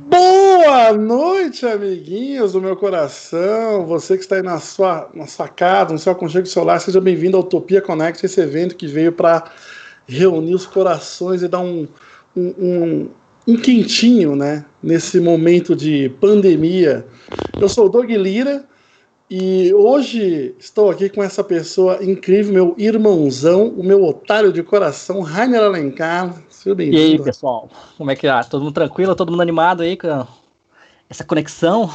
Boa noite, amiguinhos do meu coração. Você que está aí na sua casa, no seu aconchego solar, seja bem-vindo ao Utopia Connect, esse evento que veio para reunir os corações e dar um quentinho, né, nesse momento de pandemia. Eu sou o Doug Lira e hoje estou aqui com essa pessoa incrível, meu irmãozão, o meu otário de coração, Rainer Alencar. Seja E aí, bem-vindo. pessoal? Como é que tá? Todo mundo tranquilo? Todo mundo animado aí com essa conexão?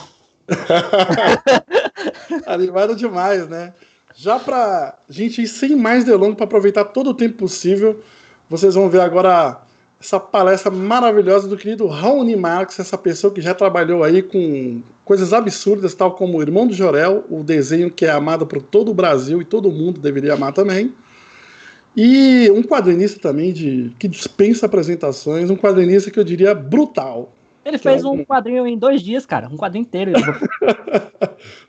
Animado demais, né? Já pra gente ir sem mais delongas, para aproveitar todo o tempo possível, vocês vão ver agora essa palestra maravilhosa do querido Raoni Marx, essa pessoa que já trabalhou aí com coisas absurdas, tal como o Irmão do Jorel, o desenho que é amado por todo o Brasil e todo mundo deveria amar também. E um quadrinista também que dispensa apresentações, um quadrinista que eu diria brutal. Ele Que é fez um quadrinho em 2 dias, cara. Um quadrinho inteiro.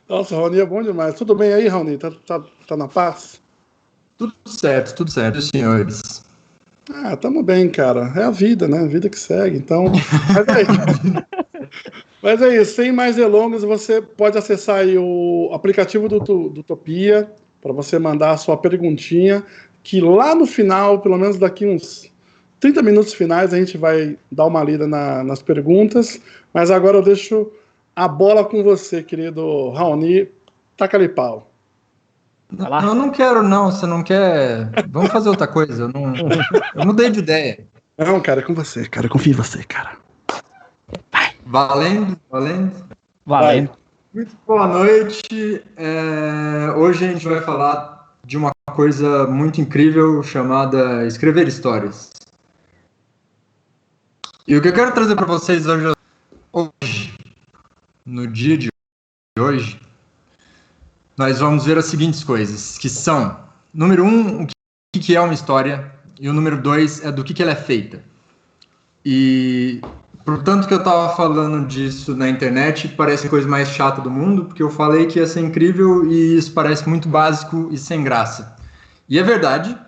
Nossa, Raoni é bom demais. Tudo bem aí, Raoni? Tá na paz? Tudo certo, senhores. Ah, tamo bem, cara. É a vida, né? A vida que segue. Então, mas é isso. Sem mais delongas, você pode acessar aí o aplicativo do Utopia para você mandar a sua perguntinha, que lá no final, pelo menos daqui uns 30 minutos finais, a gente vai dar uma lida nas perguntas. Mas agora eu deixo a bola com você, querido Raoni. Taca-lhe pau. Eu não quero, não. Você não quer? Vamos fazer outra coisa. Eu mudei de ideia. Não, cara, é com você, cara. Eu confio em você, cara. Valendo. Valendo. Muito boa noite. Hoje a gente vai falar de uma coisa muito incrível chamada escrever histórias. E o que eu quero trazer para vocês hoje, no dia de hoje, nós vamos ver as seguintes coisas, que são, número 1, o que é uma história, e o número 2 é do que ela é feita. E, portanto, que eu estava falando disso na internet, parece a coisa mais chata do mundo, porque eu falei que ia ser incrível e isso parece muito básico e sem graça. E é verdade.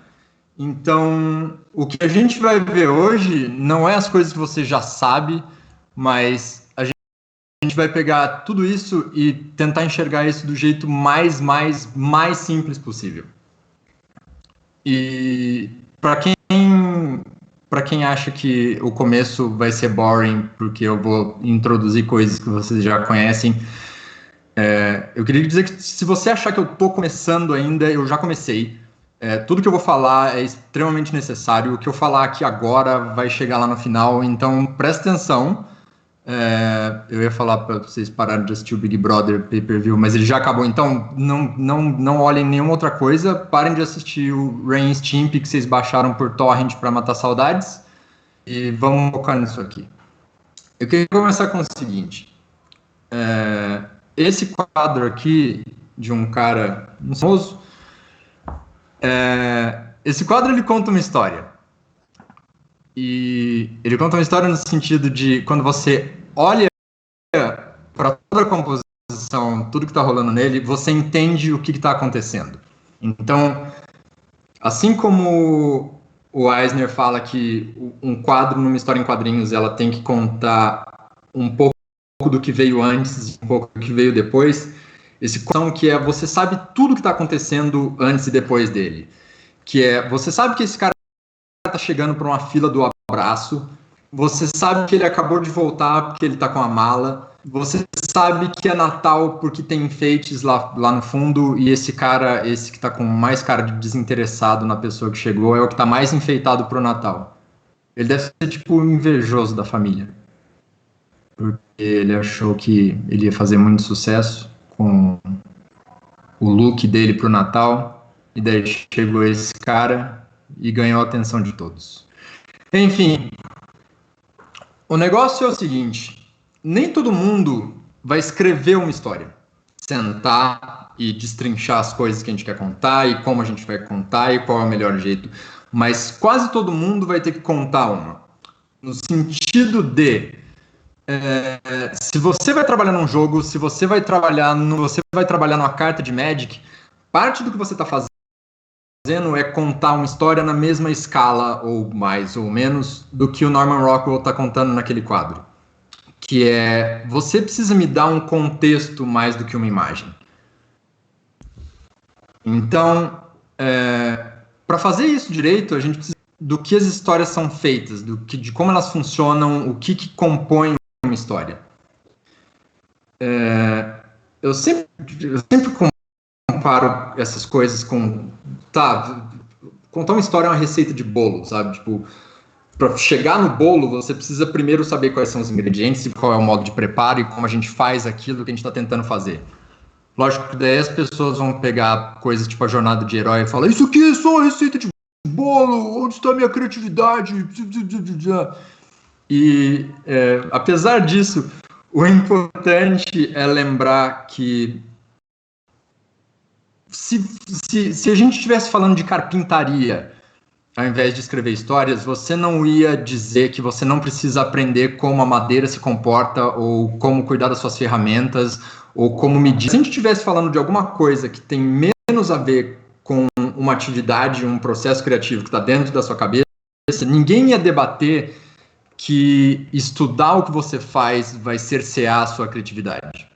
Então, o que a gente vai ver hoje não é as coisas que você já sabe, mas a gente vai pegar tudo isso e tentar enxergar isso do jeito mais simples possível. E para quem acha que o começo vai ser boring, porque eu vou introduzir coisas que vocês já conhecem, eu queria dizer que se você achar que eu estou começando ainda, eu já comecei. Tudo que eu vou falar é extremamente necessário. O que eu falar aqui agora vai chegar lá no final, então presta atenção. Eu ia falar para vocês pararem de assistir o Big Brother Pay-Per-View, mas ele já acabou, então não olhem nenhuma outra coisa, parem de assistir o Ren Stimpy que vocês baixaram por torrent para matar saudades e vamos focar nisso aqui. Eu queria começar com o seguinte, esse quadro aqui de um cara famoso, esse quadro ele conta uma história. E ele conta uma história no sentido de quando você olha para toda a composição, tudo que está rolando nele, você entende o que está acontecendo. Então, assim como o Eisner fala que um quadro numa história em quadrinhos ela tem que contar um pouco do que veio antes e um pouco do que veio depois, esse quadro que é você sabe tudo que está acontecendo antes e depois dele. Que é, você sabe que esse cara tá chegando para uma fila do abraço, você sabe que ele acabou de voltar porque ele tá com a mala, você sabe que é Natal porque tem enfeites lá no fundo e esse que tá com mais cara de desinteressado na pessoa que chegou é o que tá mais enfeitado pro Natal. Ele deve ser tipo invejoso da família, porque ele achou que ele ia fazer muito sucesso com o look dele pro Natal e daí chegou esse cara e ganhou a atenção de todos. Enfim, o negócio é o seguinte, nem todo mundo vai escrever uma história, sentar e destrinchar as coisas que a gente quer contar e como a gente vai contar e qual é o melhor jeito, mas quase todo mundo vai ter que contar uma, no sentido de se você vai trabalhar num jogo, se você vai trabalhar numa carta de Magic, parte do que você está fazendo é contar uma história na mesma escala, ou mais ou menos, do que o Norman Rockwell está contando naquele quadro. que é, você precisa me dar um contexto mais do que uma imagem. Então, para fazer isso direito, a gente precisa do que as histórias são feitas, de como elas funcionam, o que compõe uma história. Eu sempre comparo essas coisas com... contar uma história é uma receita de bolo, sabe? Tipo, para chegar no bolo, você precisa primeiro saber quais são os ingredientes, qual é o modo de preparo e como a gente faz aquilo que a gente está tentando fazer. Lógico que daí as pessoas vão pegar coisas tipo a jornada de herói e falar: isso aqui é só receita de bolo, onde está a minha criatividade? E apesar disso, o importante é lembrar que se a gente estivesse falando de carpintaria, ao invés de escrever histórias, você não ia dizer que você não precisa aprender como a madeira se comporta, ou como cuidar das suas ferramentas, ou como medir. Se a gente estivesse falando de alguma coisa que tem menos a ver com uma atividade, um processo criativo que está dentro da sua cabeça, ninguém ia debater que estudar o que você faz vai cercear a sua criatividade.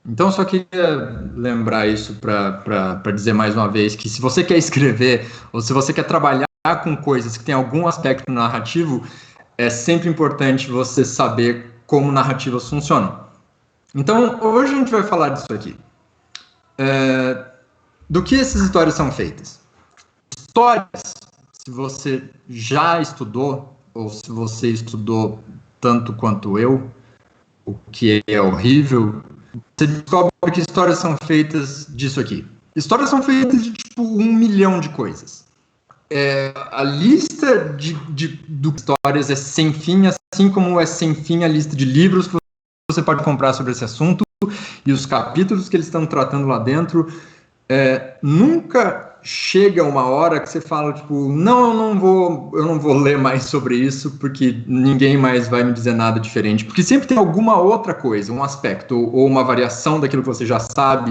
Então, só queria lembrar isso para dizer mais uma vez que se você quer escrever, ou se você quer trabalhar com coisas que tem algum aspecto narrativo, é sempre importante você saber como narrativas funcionam. Então, hoje a gente vai falar disso aqui. Do que essas histórias são feitas? Histórias, se você já estudou, ou se você estudou tanto quanto eu, o que é horrível, você descobre que histórias são feitas disso aqui. Histórias são feitas de, tipo, 1 milhão de coisas. A lista de histórias é sem fim, assim como é sem fim a lista de livros que você pode comprar sobre esse assunto e os capítulos que eles estão tratando lá dentro. Nunca chega uma hora que você fala, tipo, não, eu não vou ler mais sobre isso porque ninguém mais vai me dizer nada diferente. Porque sempre tem alguma outra coisa, um aspecto ou uma variação daquilo que você já sabe.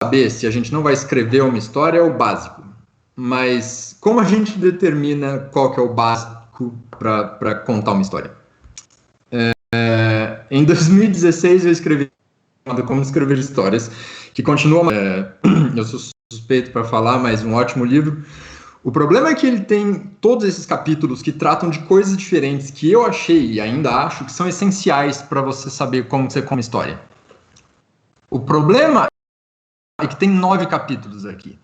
Saber se a gente não vai escrever uma história é o básico, mas como a gente determina qual que é o básico para contar uma história? Em 2016 eu escrevi Como Escrever Histórias, que continua, eu sou suspeito para falar, mas um ótimo livro. O problema é que ele tem todos esses capítulos que tratam de coisas diferentes que eu achei e ainda acho que são essenciais para você saber como você conta uma história. O problema é que tem 9 capítulos aqui.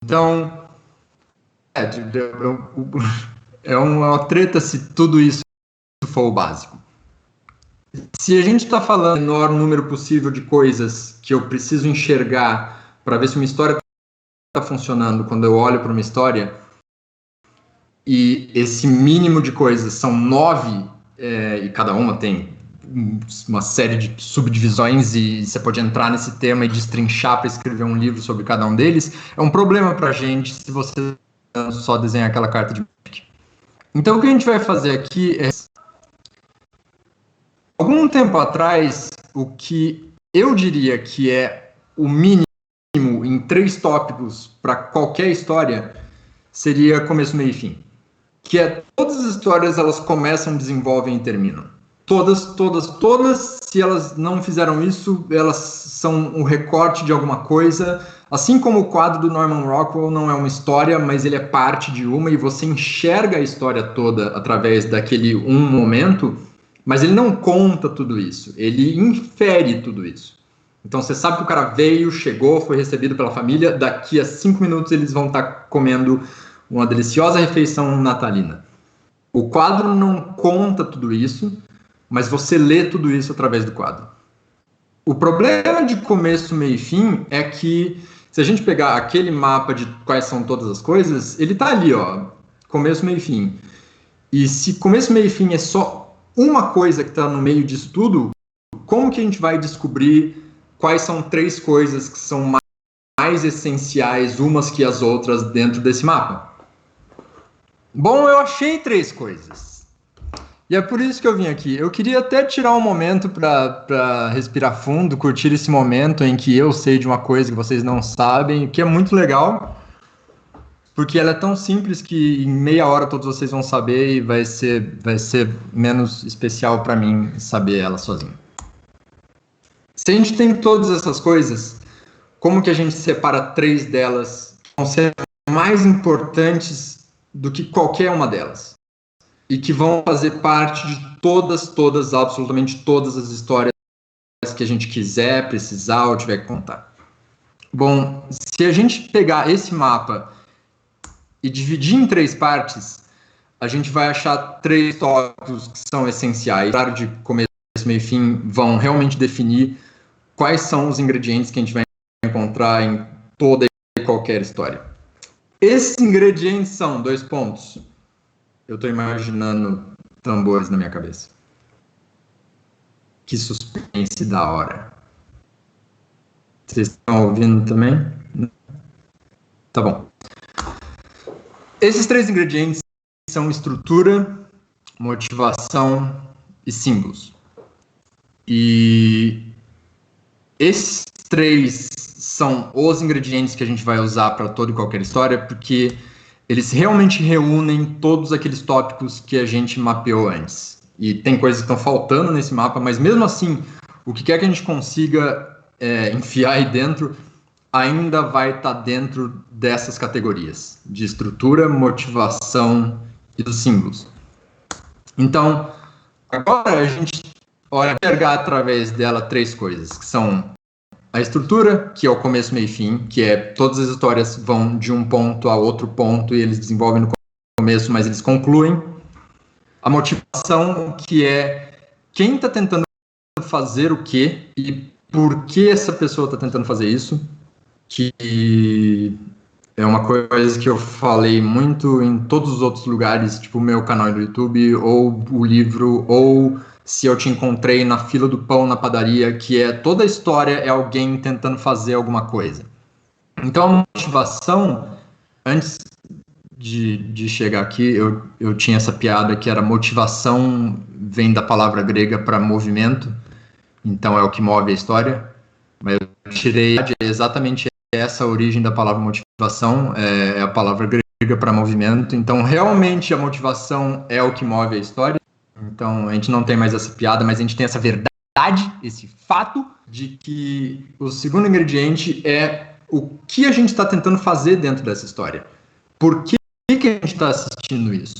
Então, é uma treta se tudo isso for o básico. Se a gente está falando do menor número possível de coisas que eu preciso enxergar para ver se uma história está funcionando quando eu olho para uma história, e esse mínimo de coisas são 9, e cada uma tem uma série de subdivisões e você pode entrar nesse tema e destrinchar para escrever um livro sobre cada um deles, é um problema para a gente se você só desenhar aquela carta de Magic. Então o que a gente vai fazer aqui é... Algum tempo atrás, o que eu diria que é o mínimo em 3 tópicos para qualquer história seria começo, meio e fim. Que é todas as histórias, elas começam, desenvolvem e terminam. Todas, se elas não fizeram isso, elas são um recorte de alguma coisa, assim como o quadro do Norman Rockwell não é uma história, mas ele é parte de uma, e você enxerga a história toda através daquele um momento, mas ele não conta tudo isso, ele infere tudo isso. Então você sabe que o cara veio, chegou, foi recebido pela família, daqui a 5 minutos eles vão estar comendo uma deliciosa refeição natalina. O quadro não conta tudo isso, mas você lê tudo isso através do quadro. O problema de começo, meio e fim é que se a gente pegar aquele mapa de quais são todas as coisas, ele tá ali, ó, começo, meio e fim. E se começo, meio e fim é só uma coisa que está no meio disso tudo, como que a gente vai descobrir quais são 3 coisas que são mais essenciais umas que as outras dentro desse mapa? Bom, eu achei 3 coisas. E é por isso que eu vim aqui. Eu queria até tirar um momento para respirar fundo, curtir esse momento em que eu sei de uma coisa que vocês não sabem, o que é muito legal, porque ela é tão simples que em meia hora todos vocês vão saber e vai ser menos especial para mim saber ela sozinho. Se a gente tem todas essas coisas, como que a gente separa 3 delas que vão ser mais importantes do que qualquer uma delas? E que vão fazer parte de todas, absolutamente todas as histórias que a gente quiser, precisar ou tiver que contar. Bom, se a gente pegar esse mapa e dividir em 3 partes, a gente vai achar 3 tópicos que são essenciais. Claro, de começo, meio e fim, vão realmente definir quais são os ingredientes que a gente vai encontrar em toda e qualquer história. Esses ingredientes são 2 pontos. Eu estou imaginando tambores na minha cabeça. Que suspense da hora. Vocês estão ouvindo também? Tá bom. Esses 3 ingredientes são estrutura, motivação e símbolos. E esses 3 são os ingredientes que a gente vai usar para toda e qualquer história, porque eles realmente reúnem todos aqueles tópicos que a gente mapeou antes. E tem coisas que estão faltando nesse mapa, mas mesmo assim, o que quer que a gente consiga enfiar aí dentro, ainda vai estar dentro dessas categorias, de estrutura, motivação e dos símbolos. Então, agora a gente vai enxergar através dela 3 coisas, que são a estrutura, que é o começo, meio e fim, que é todas as histórias vão de um ponto a outro ponto e eles desenvolvem no começo, mas eles concluem. A motivação, que é quem está tentando fazer o quê e por que essa pessoa está tentando fazer isso, que é uma coisa que eu falei muito em todos os outros lugares, tipo o meu canal do YouTube, ou o livro, ou se eu te encontrei na fila do pão na padaria, que é toda a história é alguém tentando fazer alguma coisa. Então a motivação, antes de chegar aqui, eu tinha essa piada que era motivação, vem da palavra grega para movimento, então é o que move a história, mas eu tirei exatamente essa origem da palavra motivação, é a palavra grega para movimento, então realmente a motivação é o que move a história. Então, a gente não tem mais essa piada, mas a gente tem essa verdade, esse fato de que o segundo ingrediente é o que a gente está tentando fazer dentro dessa história. Por que a gente está assistindo isso?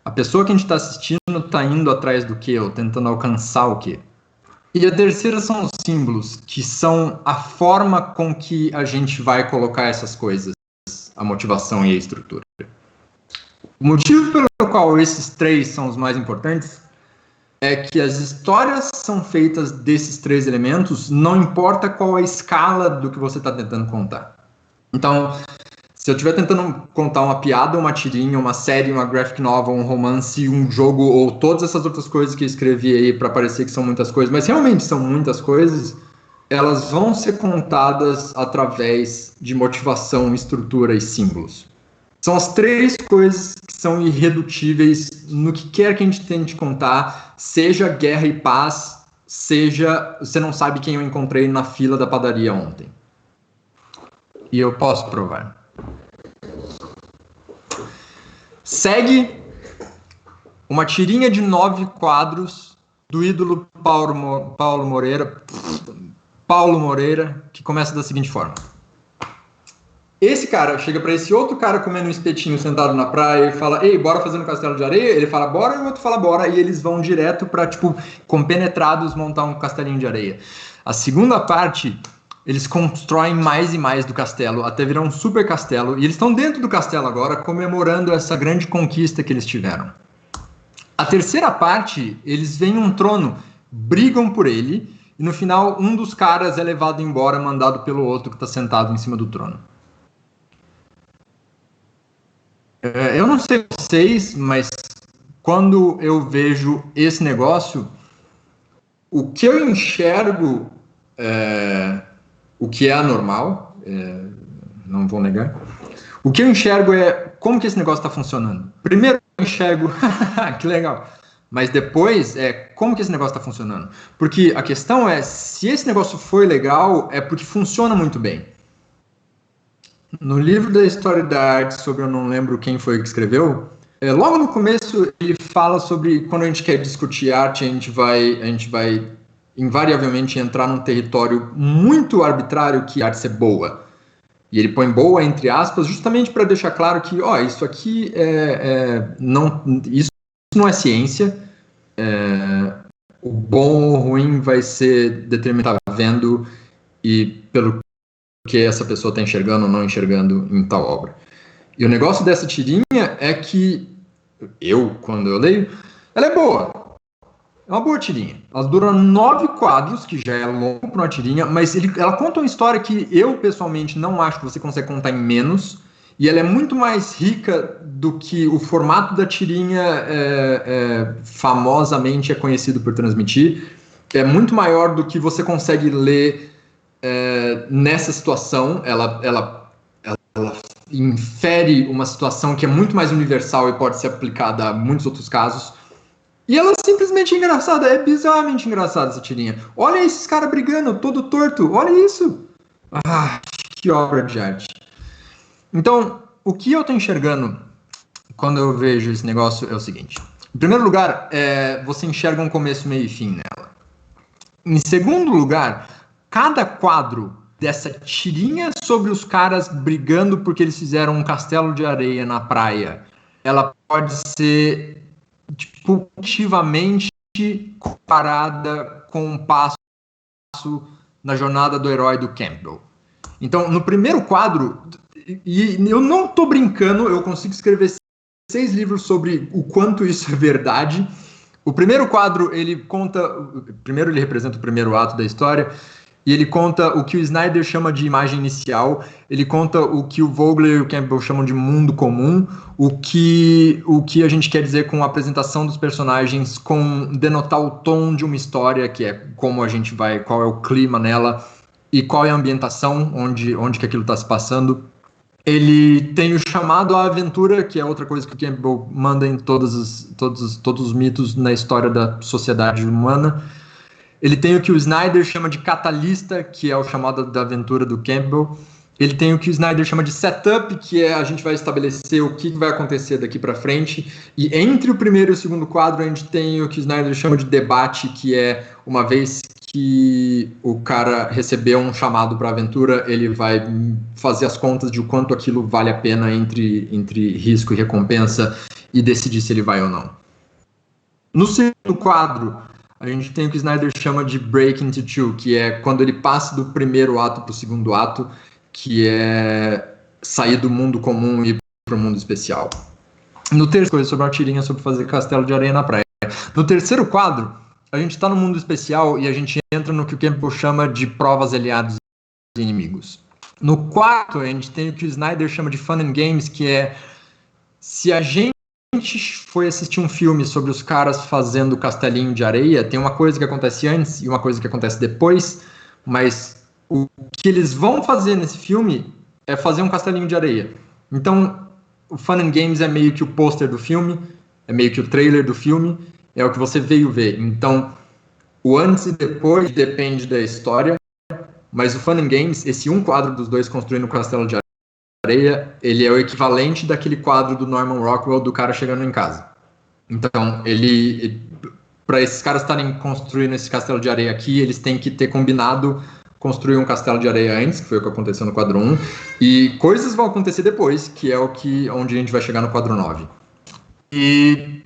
A pessoa que a gente está assistindo está indo atrás do quê? Ou tentando alcançar o quê? E a terceira são os símbolos, que são a forma com que a gente vai colocar essas coisas, a motivação e a estrutura. O motivo pelo qual esses 3 são os mais importantes é que as histórias são feitas desses 3 elementos, não importa qual a escala do que você está tentando contar. Então, se eu estiver tentando contar uma piada, uma tirinha, uma série, uma graphic novel, um romance, um jogo, ou todas essas outras coisas que eu escrevi aí para parecer que são muitas coisas, mas realmente são muitas coisas, elas vão ser contadas através de motivação, estrutura e símbolos. São as 3 coisas que são irredutíveis no que quer que a gente tente contar, seja guerra e paz, seja você não sabe quem eu encontrei na fila da padaria ontem. E eu posso provar. Segue uma tirinha de 9 quadros do ídolo Paulo Moreira, que começa da seguinte forma. Esse cara chega para esse outro cara comendo um espetinho sentado na praia e fala, ei, bora fazer um castelo de areia? Ele fala, bora, e o outro fala, bora, e eles vão direto para, tipo, compenetrados montar um castelinho de areia. A segunda parte, eles constroem mais e mais do castelo, até virar um super castelo, e eles estão dentro do castelo agora, comemorando essa grande conquista que eles tiveram. A terceira parte, eles veem um trono, brigam por ele, e no final, um dos caras é levado embora, mandado pelo outro que está sentado em cima do trono. Eu não sei vocês, mas quando eu vejo esse negócio, o que eu enxergo, o que é anormal, não vou negar. O que eu enxergo é como que esse negócio está funcionando. Primeiro eu enxergo, que legal, mas depois como que esse negócio está funcionando. Porque a questão é, se esse negócio foi legal, é porque funciona muito bem. No livro da História da Arte, sobre eu não lembro quem foi que escreveu, logo no começo ele fala sobre quando a gente quer discutir arte, a gente vai invariavelmente entrar num território muito arbitrário que a arte ser boa. E ele põe boa entre aspas, justamente para deixar claro que isso aqui isso não é ciência. O bom ou ruim vai ser determinado vendo e pelo que essa pessoa está enxergando ou não enxergando em tal obra. E o negócio dessa tirinha é que quando eu leio, ela é boa. É uma boa tirinha. Ela dura 9 quadros, que já é longo para uma tirinha, mas ela conta uma história que eu, pessoalmente, não acho que você consegue contar em menos, e ela é muito mais rica do que o formato da tirinha famosamente é conhecido por transmitir. É muito maior do que você consegue ler nessa situação. Ela infere uma situação que é muito mais universal e pode ser aplicada a muitos outros casos. E ela é simplesmente engraçada, é bizarramente engraçada essa tirinha. Olha esses caras brigando, todo torto, olha isso. Que obra de arte. Então, o que eu tô enxergando quando eu vejo esse negócio é o seguinte. Em primeiro lugar, você enxerga um começo, meio e fim nela. Em segundo lugar, cada quadro dessa tirinha sobre os caras brigando porque eles fizeram um castelo de areia na praia, ela pode ser ativamente comparada com um passo na jornada do herói do Campbell. Então, no primeiro quadro, e eu não tô brincando, eu consigo escrever 6 livros sobre o quanto isso é verdade. O primeiro quadro, ele representa o primeiro ato da história, e ele conta o que o Snyder chama de imagem inicial, ele conta o que o Vogler e o Campbell chamam de mundo comum, o que a gente quer dizer com a apresentação dos personagens, com denotar o tom de uma história, que é como a gente vai, qual é o clima nela, e qual é a ambientação, onde que aquilo está se passando. Ele tem o chamado à aventura, que é outra coisa que o Campbell manda em todos os mitos na história da sociedade humana. Ele tem o que o Snyder chama de catalista, que é o chamado da aventura do Campbell. Ele tem o que o Snyder chama de setup, que é a gente vai estabelecer o que vai acontecer daqui para frente. E entre o primeiro e o segundo quadro, a gente tem o que o Snyder chama de debate, que é uma vez que o cara recebeu um chamado para aventura, ele vai fazer as contas de o quanto aquilo vale a pena entre risco e recompensa e decidir se ele vai ou não. No segundo quadro, a gente tem o que o Snyder chama de break into two, que é quando ele passa do primeiro ato para o segundo ato, que é sair do mundo comum e ir para o mundo especial. No terceiro, coisa sobre a tirinha sobre fazer castelo de areia na praia. No terceiro quadro, a gente está no mundo especial e a gente entra no que o Campbell chama de provas, aliados e inimigos. No quarto, a gente tem o que o Snyder chama de fun and games, que é se a gente foi assistir um filme sobre os caras fazendo castelinho de areia, tem uma coisa que acontece antes e uma coisa que acontece depois, mas o que eles vão fazer nesse filme é fazer um castelinho de areia. Então, o Fun and Games é meio que o pôster do filme, é meio que o trailer do filme, é o que você veio ver. Então, o antes e depois depende da história, mas o Fun and Games, esse um quadro dos dois construindo o castelo de areia, ele é o equivalente daquele quadro do Norman Rockwell do cara chegando em casa. Então, para esses caras estarem construindo esse castelo de areia aqui, eles têm que ter combinado construir um castelo de areia antes, que foi o que aconteceu no quadro 1, e coisas vão acontecer depois, que é onde a gente vai chegar no quadro 9. E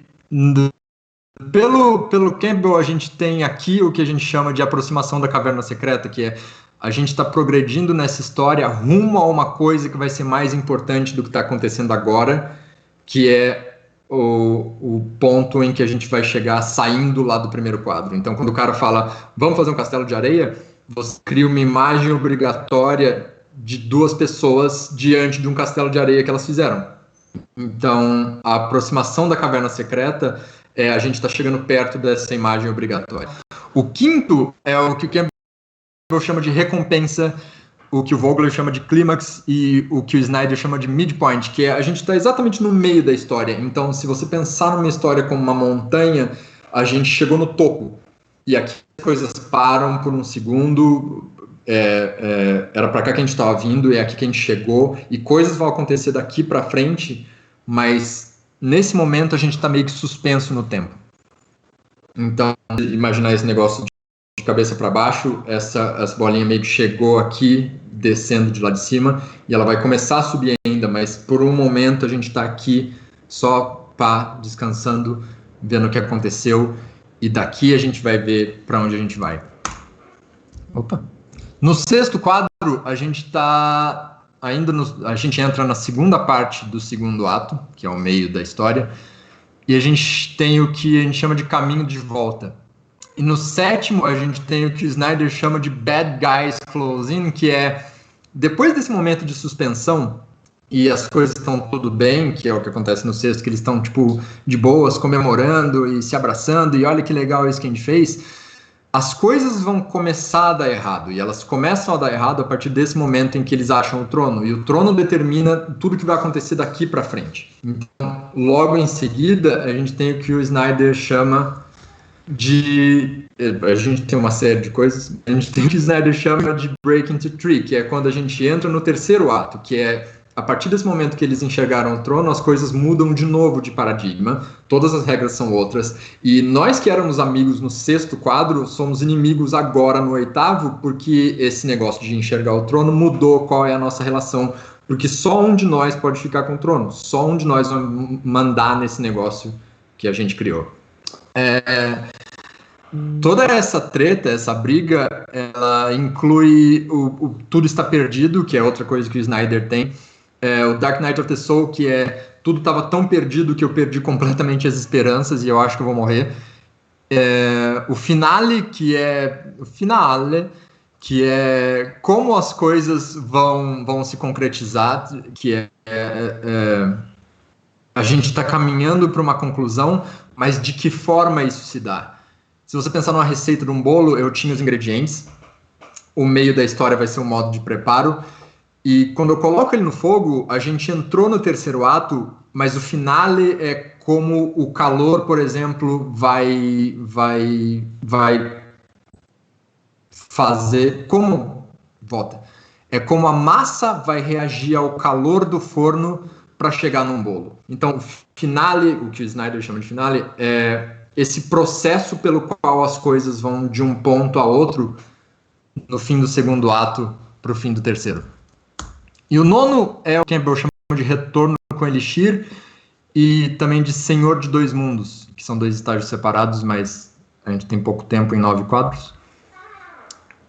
pelo Campbell, a gente tem aqui o que a gente chama de aproximação da caverna secreta, que é a gente está progredindo nessa história rumo a uma coisa que vai ser mais importante do que está acontecendo agora, que é o ponto em que a gente vai chegar saindo lá do primeiro quadro. Então, quando o cara fala, vamos fazer um castelo de areia, você cria uma imagem obrigatória de 2 pessoas diante de um castelo de areia que elas fizeram. Então, a aproximação da caverna secreta a gente está chegando perto dessa imagem obrigatória. O quinto é o que o Campbell chama de recompensa. o que o Vogler chama de clímax e o que o Snyder chama de midpoint, que é a gente está exatamente no meio da história. Então, se você pensar numa história como uma montanha, a gente chegou no topo. E aqui as coisas param por um segundo, era para cá que a gente estava vindo, é aqui que a gente chegou, e coisas vão acontecer daqui para frente, mas nesse momento a gente está meio que suspenso no tempo. Então, imaginar esse negócio de cabeça para baixo, essa bolinha meio que chegou aqui, descendo de lá de cima, e ela vai começar a subir ainda, mas por um momento a gente está aqui só descansando, vendo o que aconteceu, e daqui a gente vai ver para onde a gente vai. Opa! No sexto quadro, a gente está ainda a gente entra na segunda parte do segundo ato, que é o meio da história, e a gente tem o que a gente chama de caminho de volta. E no sétimo, a gente tem o que o Snyder chama de Bad Guys Closing, que é, depois desse momento de suspensão, e as coisas estão tudo bem, que é o que acontece no sexto, que eles estão, tipo, de boas, comemorando e se abraçando, e olha que legal isso que a gente fez, as coisas vão começar a dar errado, e elas começam a dar errado a partir desse momento em que eles acham o trono, e o trono determina tudo que vai acontecer daqui para frente. Então, logo em seguida, a gente tem o que o Snyder chama de... A gente tem uma série de coisas, a gente tem o que o Snyder chama de Break into Three, que é quando a gente entra no terceiro ato, que é, a partir desse momento que eles enxergaram o trono, as coisas mudam de novo de paradigma, todas as regras são outras, e nós que éramos amigos no sexto quadro, somos inimigos agora no oitavo, porque esse negócio de enxergar o trono mudou qual é a nossa relação, porque só um de nós pode ficar com o trono, só um de nós vai mandar nesse negócio que a gente criou. Toda essa treta, essa briga, ela inclui o Tudo Está Perdido, que é outra coisa que o Snyder tem, o Dark Knight of the Soul, que é tudo estava tão perdido que eu perdi completamente as esperanças e eu acho que eu vou morrer. O Finale, que é como as coisas vão se concretizar, que a gente está caminhando para uma conclusão, mas de que forma isso se dá? Se você pensar numa receita de um bolo, eu tinha os ingredientes, o meio da história vai ser o modo de preparo, e quando eu coloco ele no fogo, a gente entrou no terceiro ato, mas o finale é como o calor, por exemplo, vai fazer... É como a massa vai reagir ao calor do forno para chegar num bolo. Então, o finale, o que o Snyder chama de finale, é esse processo pelo qual as coisas vão de um ponto a outro no fim do segundo ato para o fim do terceiro. E o nono é o que Campbell chama de Retorno com Elixir e também de Senhor de Dois Mundos, que são dois estágios separados, mas a gente tem pouco tempo em 9 quadros.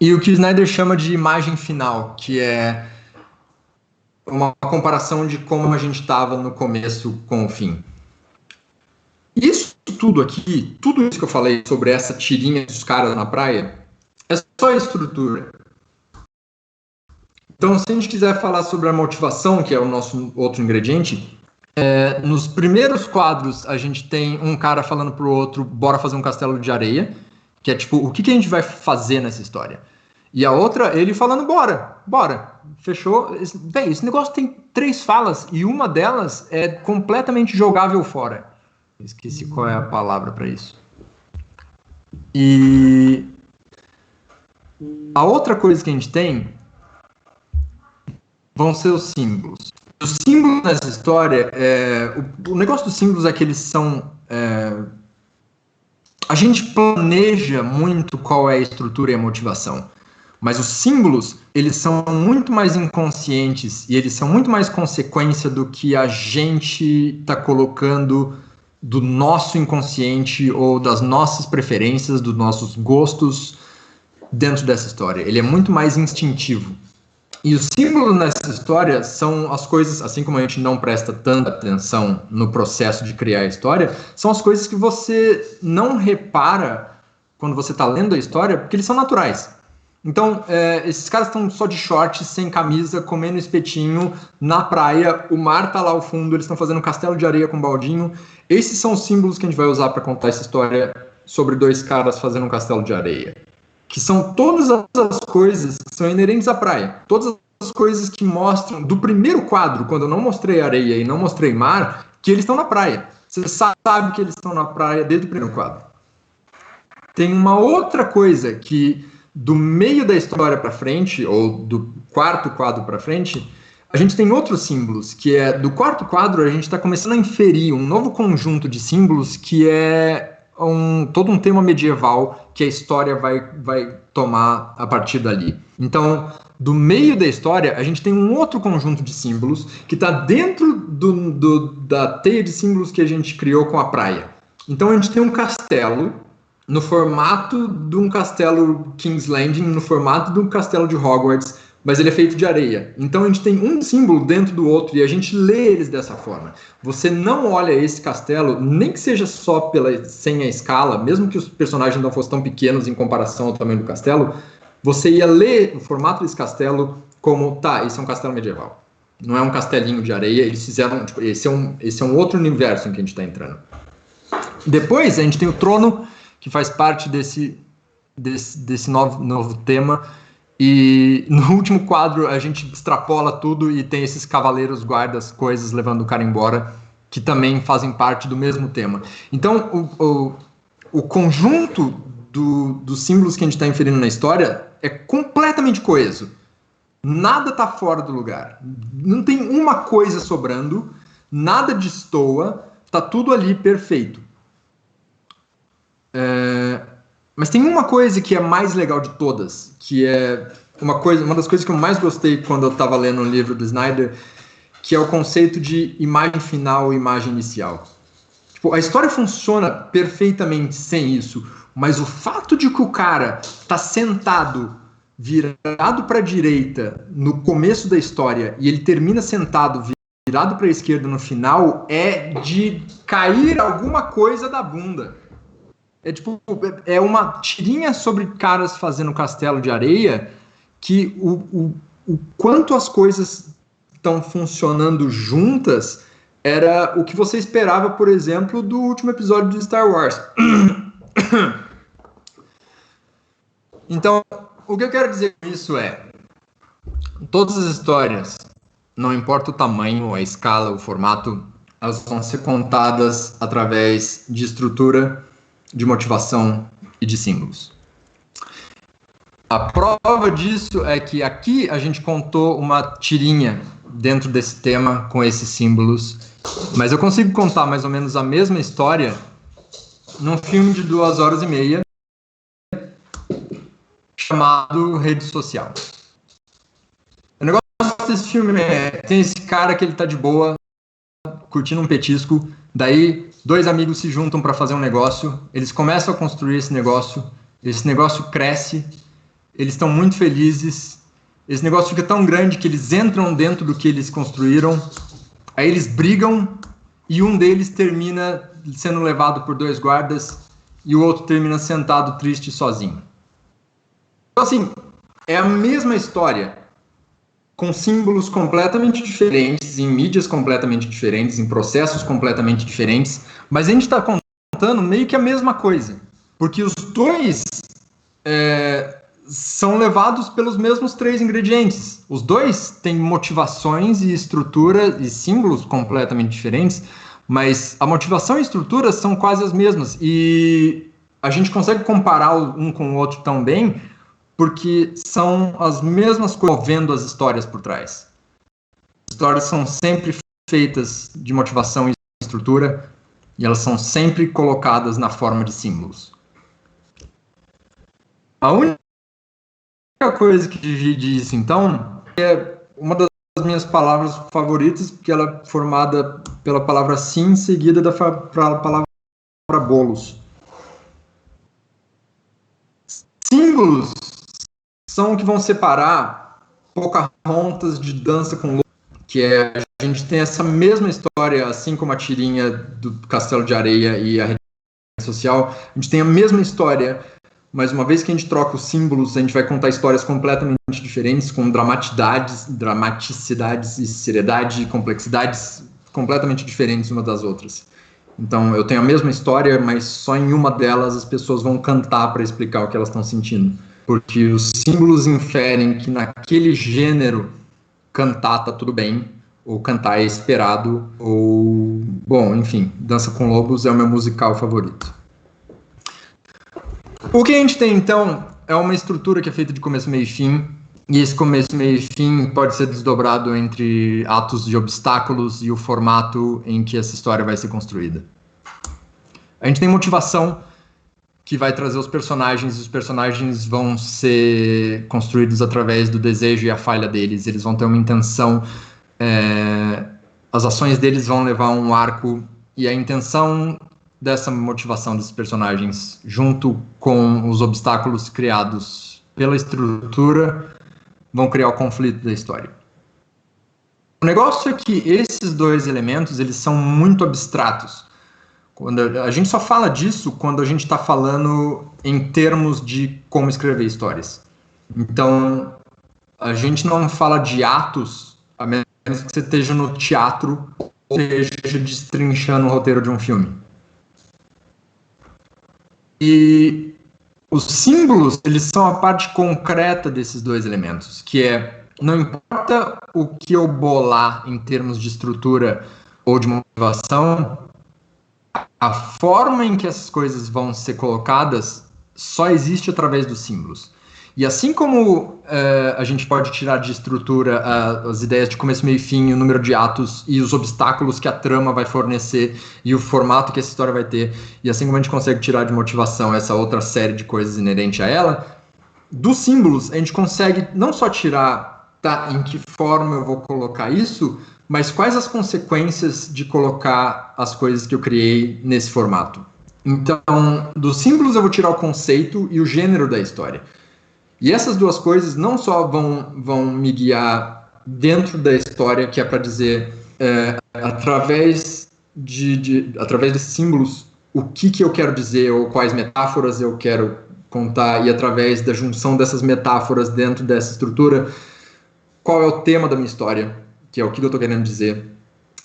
E o que o Snyder chama de Imagem Final, que é uma comparação de como a gente estava no começo com o fim. Isso tudo aqui, tudo isso que eu falei sobre essa tirinha dos caras na praia, é só a estrutura. Então, se a gente quiser falar sobre a motivação, que é o nosso outro ingrediente, nos primeiros quadros a gente tem um cara falando pro outro, bora fazer um castelo de areia, que é tipo, o que a gente vai fazer nessa história? E a outra, ele falando, bora, fechou. Bem, esse negócio tem 3 falas, e uma delas é completamente jogável fora. Esqueci qual é a palavra para isso. E a outra coisa que a gente tem vão ser os símbolos. Os símbolos nessa história, o negócio dos símbolos é que eles são... a gente planeja muito qual é a estrutura e a motivação, mas os símbolos, eles são muito mais inconscientes e eles são muito mais consequência do que a gente está colocando do nosso inconsciente ou das nossas preferências, dos nossos gostos dentro dessa história. Ele é muito mais instintivo. E os símbolos nessa história são as coisas, assim como a gente não presta tanta atenção no processo de criar a história, são as coisas que você não repara quando você está lendo a história, porque eles são naturais. Então, esses caras estão só de short, sem camisa, comendo espetinho, na praia, o mar está lá ao fundo, eles estão fazendo um castelo de areia com um baldinho. Esses são os símbolos que a gente vai usar para contar essa história sobre 2 caras fazendo um castelo de areia. que são todas as coisas que são inerentes à praia. Todas as coisas que mostram, do primeiro quadro, quando eu não mostrei areia e não mostrei mar, que eles estão na praia. Você sabe que eles estão na praia desde o primeiro quadro. Tem uma outra coisa que, do meio da história para frente, ou do quarto quadro para frente, a gente tem outros símbolos, que é, do quarto quadro, a gente está começando a inferir um novo conjunto de símbolos que é todo um tema medieval que a história vai tomar a partir dali. Então, do meio da história, a gente tem um outro conjunto de símbolos que está dentro da teia de símbolos que a gente criou com a praia. Então, a gente tem um castelo no formato de um castelo King's Landing, no formato de um castelo de Hogwarts, mas ele é feito de areia. Então a gente tem um símbolo dentro do outro e a gente lê eles dessa forma. Você não olha esse castelo, nem que seja só sem a escala, mesmo que os personagens não fossem tão pequenos em comparação ao tamanho do castelo, você ia ler o formato desse castelo como, esse é um castelo medieval. Não é um castelinho de areia, eles fizeram, esse é um outro universo em que a gente está entrando. Depois a gente tem o trono, que faz parte desse novo tema. E no último quadro a gente extrapola tudo e tem esses cavaleiros, guardas, coisas levando o cara embora, que também fazem parte do mesmo tema. Então o conjunto dos símbolos que a gente está inferindo na história é completamente coeso. Nada está fora do lugar. Não tem uma coisa sobrando, nada destoa, está tudo ali perfeito. Mas tem uma coisa que é mais legal de todas, que é uma das coisas que eu mais gostei quando eu estava lendo o livro do Snyder, que é o conceito de imagem final e imagem inicial. Tipo, a história funciona perfeitamente sem isso, mas o fato de que o cara está sentado, virado para a direita no começo da história e ele termina sentado, virado para a esquerda no final, é de cair alguma coisa da bunda. É uma tirinha sobre caras fazendo castelo de areia que o quanto as coisas estão funcionando juntas era o que você esperava, por exemplo, do último episódio de Star Wars. Então, o que eu quero dizer com isso é, todas as histórias, não importa o tamanho, a escala, o formato, elas vão ser contadas através de estrutura, de motivação e de símbolos. A prova disso é que aqui a gente contou uma tirinha dentro desse tema com esses símbolos, mas eu consigo contar mais ou menos a mesma história num filme de 2h30 chamado Rede Social. O negócio desse filme tem esse cara que ele tá de boa, curtindo um petisco, daí 2 amigos se juntam para fazer um negócio, eles começam a construir esse negócio cresce, eles estão muito felizes, esse negócio fica tão grande que eles entram dentro do que eles construíram, aí eles brigam e um deles termina sendo levado por 2 guardas e o outro termina sentado triste sozinho. Então assim, é a mesma história, com símbolos completamente diferentes, em mídias completamente diferentes, em processos completamente diferentes, mas a gente está contando meio que a mesma coisa, porque os dois são levados pelos mesmos 3 ingredientes. Os dois têm motivações e estrutura e símbolos completamente diferentes, mas a motivação e a estrutura são quase as mesmas, e a gente consegue comparar um com o outro tão bem, porque são as mesmas coisas movendo as histórias por trás. As histórias são sempre feitas de motivação e estrutura, e elas são sempre colocadas na forma de símbolos. A única coisa que divide isso, então, é uma das minhas palavras favoritas, porque ela é formada pela palavra sim, seguida da palavra bolos. Símbolos são o que vão separar Pocahontas de Dança com Lobos, que a gente tem essa mesma história, assim como a tirinha do Castelo de Areia e a Rede Social, a gente tem a mesma história, mas uma vez que a gente troca os símbolos, a gente vai contar histórias completamente diferentes, com dramaticidades e seriedade e complexidades completamente diferentes umas das outras. Então, eu tenho a mesma história, mas só em uma delas as pessoas vão cantar para explicar o que elas estão sentindo. porque os símbolos inferem que naquele gênero cantar tá tudo bem, ou cantar é esperado, ou... Bom, enfim, Dança com Lobos é o meu musical favorito. O que a gente tem, então, é uma estrutura que é feita de começo, meio e fim, e esse começo, meio e fim pode ser desdobrado entre atos de obstáculos e o formato em que essa história vai ser construída. A gente tem motivação, que vai trazer os personagens vão ser construídos através do desejo e a falha deles, eles vão ter uma intenção, as ações deles vão levar um arco, e a intenção dessa motivação desses personagens, junto com os obstáculos criados pela estrutura, vão criar o conflito da história. O negócio é que esses dois elementos, eles são muito abstratos. Quando a gente só fala disso quando a gente está falando em termos de como escrever histórias. Então, a gente não fala de atos, a menos que você esteja no teatro ou esteja destrinchando o roteiro de um filme. E os símbolos, eles são a parte concreta desses dois elementos, que é, não importa o que eu bolar em termos de estrutura ou de motivação, a forma em que essas coisas vão ser colocadas só existe através dos símbolos. E assim como a gente pode tirar de estrutura as ideias de começo, meio e fim, o número de atos e os obstáculos que a trama vai fornecer e o formato que essa história vai ter, e assim como a gente consegue tirar de motivação essa outra série de coisas inerente a ela, dos símbolos a gente consegue não só tirar em que forma eu vou colocar isso, mas quais as consequências de colocar as coisas que eu criei nesse formato. Então, dos símbolos eu vou tirar o conceito e o gênero da história. E essas duas coisas não só vão me guiar dentro da história, que é para dizer, através desses símbolos, o que eu quero dizer, ou quais metáforas eu quero contar, e através da junção dessas metáforas dentro dessa estrutura, qual é o tema da minha história, que é o que eu estou querendo dizer.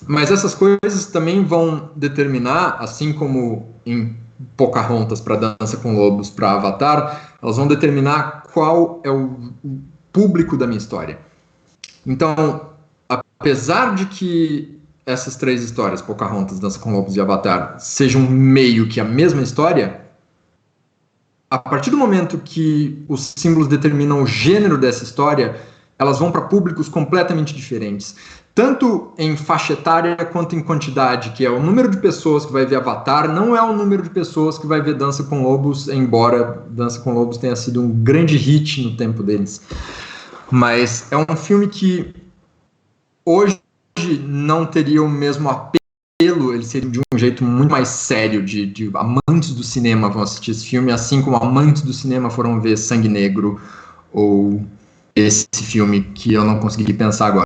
Mas essas coisas também vão determinar, assim como em Pocahontas para Dança com Lobos, para Avatar, elas vão determinar qual é o público da minha história. Então, apesar de que essas três histórias, Pocahontas, Dança com Lobos e Avatar, sejam meio que a mesma história, a partir do momento que os símbolos determinam o gênero dessa história, elas vão para públicos completamente diferentes. Tanto em faixa etária quanto em quantidade, que é o número de pessoas que vai ver Avatar, não é o número de pessoas que vai ver Dança com Lobos, embora Dança com Lobos tenha sido um grande hit no tempo deles. Mas é um filme que hoje não teria o mesmo apelo, ele seria de um jeito muito mais sério, de amantes do cinema vão assistir esse filme, assim como amantes do cinema foram ver Sangue Negro, ou esse filme que eu não consegui pensar agora.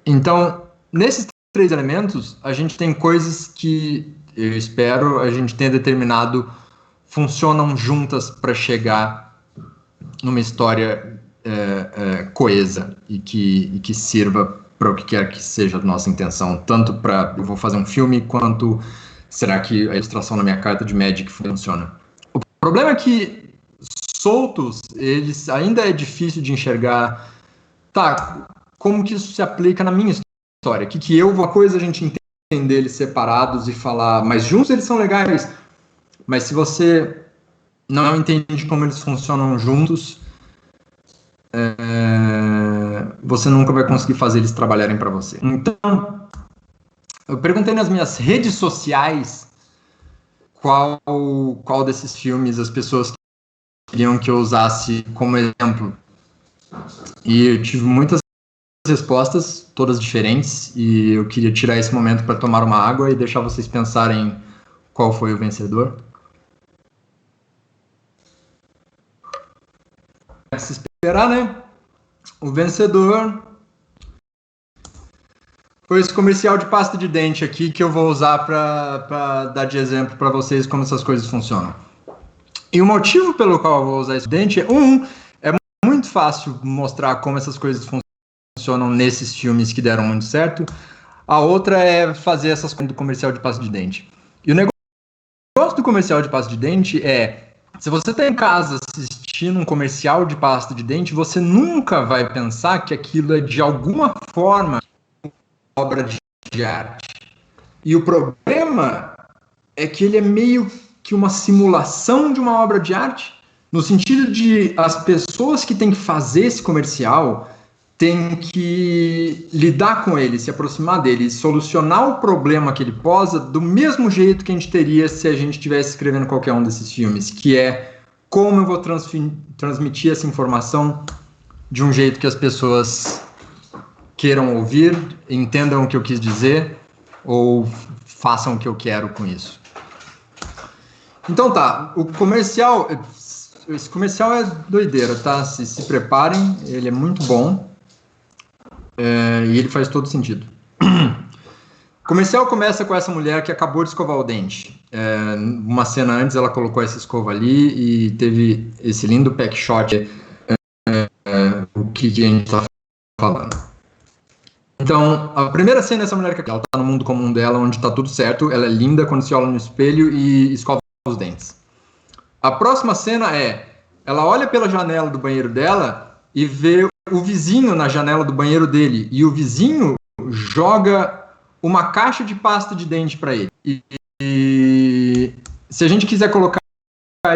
Então, nesses três elementos, a gente tem coisas que, eu espero, a gente tenha determinado funcionam juntas para chegar numa história coesa e que sirva para o que quer que seja a nossa intenção, tanto para eu vou fazer um filme, quanto será que a ilustração na minha carta de Magic funciona. O problema é que soltos, eles ainda é difícil de enxergar, como que isso se aplica na minha história, uma coisa a gente entender eles separados e falar, mas juntos eles são legais, mas se você não entende como eles funcionam juntos, você nunca vai conseguir fazer eles trabalharem para você. Então, eu perguntei nas minhas redes sociais qual desses filmes as pessoas queriam que eu usasse como exemplo. E eu tive muitas respostas, todas diferentes, e eu queria tirar esse momento para tomar uma água e deixar vocês pensarem qual foi o vencedor. Se esperar, né? O vencedor foi esse comercial de pasta de dente aqui, que eu vou usar para dar de exemplo para vocês como essas coisas funcionam. E o motivo pelo qual eu vou usar esse dente é muito fácil mostrar como essas coisas funcionam nesses filmes que deram muito certo. A outra é fazer essas coisas do comercial de pasta de dente. E o negócio do comercial de pasta de dente é Se você está em casa assistindo um comercial de pasta de dente, você nunca vai pensar que aquilo é de alguma forma obra de arte. E o problema é que ele é meio que uma simulação de uma obra de arte, no sentido de as pessoas que têm que fazer esse comercial têm que lidar com ele, se aproximar dele, solucionar o problema que ele posa do mesmo jeito que a gente teria se a gente estivesse escrevendo qualquer um desses filmes, que é como eu vou transmitir essa informação de um jeito que as pessoas queiram ouvir, entendam o que eu quis dizer ou façam o que eu quero com isso. Então tá, esse comercial é doideira, tá? Se preparem, ele é muito bom. E ele faz todo sentido. O comercial começa com essa mulher que acabou de escovar o dente. Uma cena antes ela colocou essa escova ali e teve esse lindo pack shot. O que a gente está falando. Então, a primeira cena é essa mulher que ela está no mundo comum dela, onde está tudo certo. Ela é linda quando se olha no espelho e escova os dentes. A próxima cena ela olha pela janela do banheiro dela e vê o vizinho na janela do banheiro dele, e o vizinho joga uma caixa de pasta de dente para ele. E se a gente quiser colocar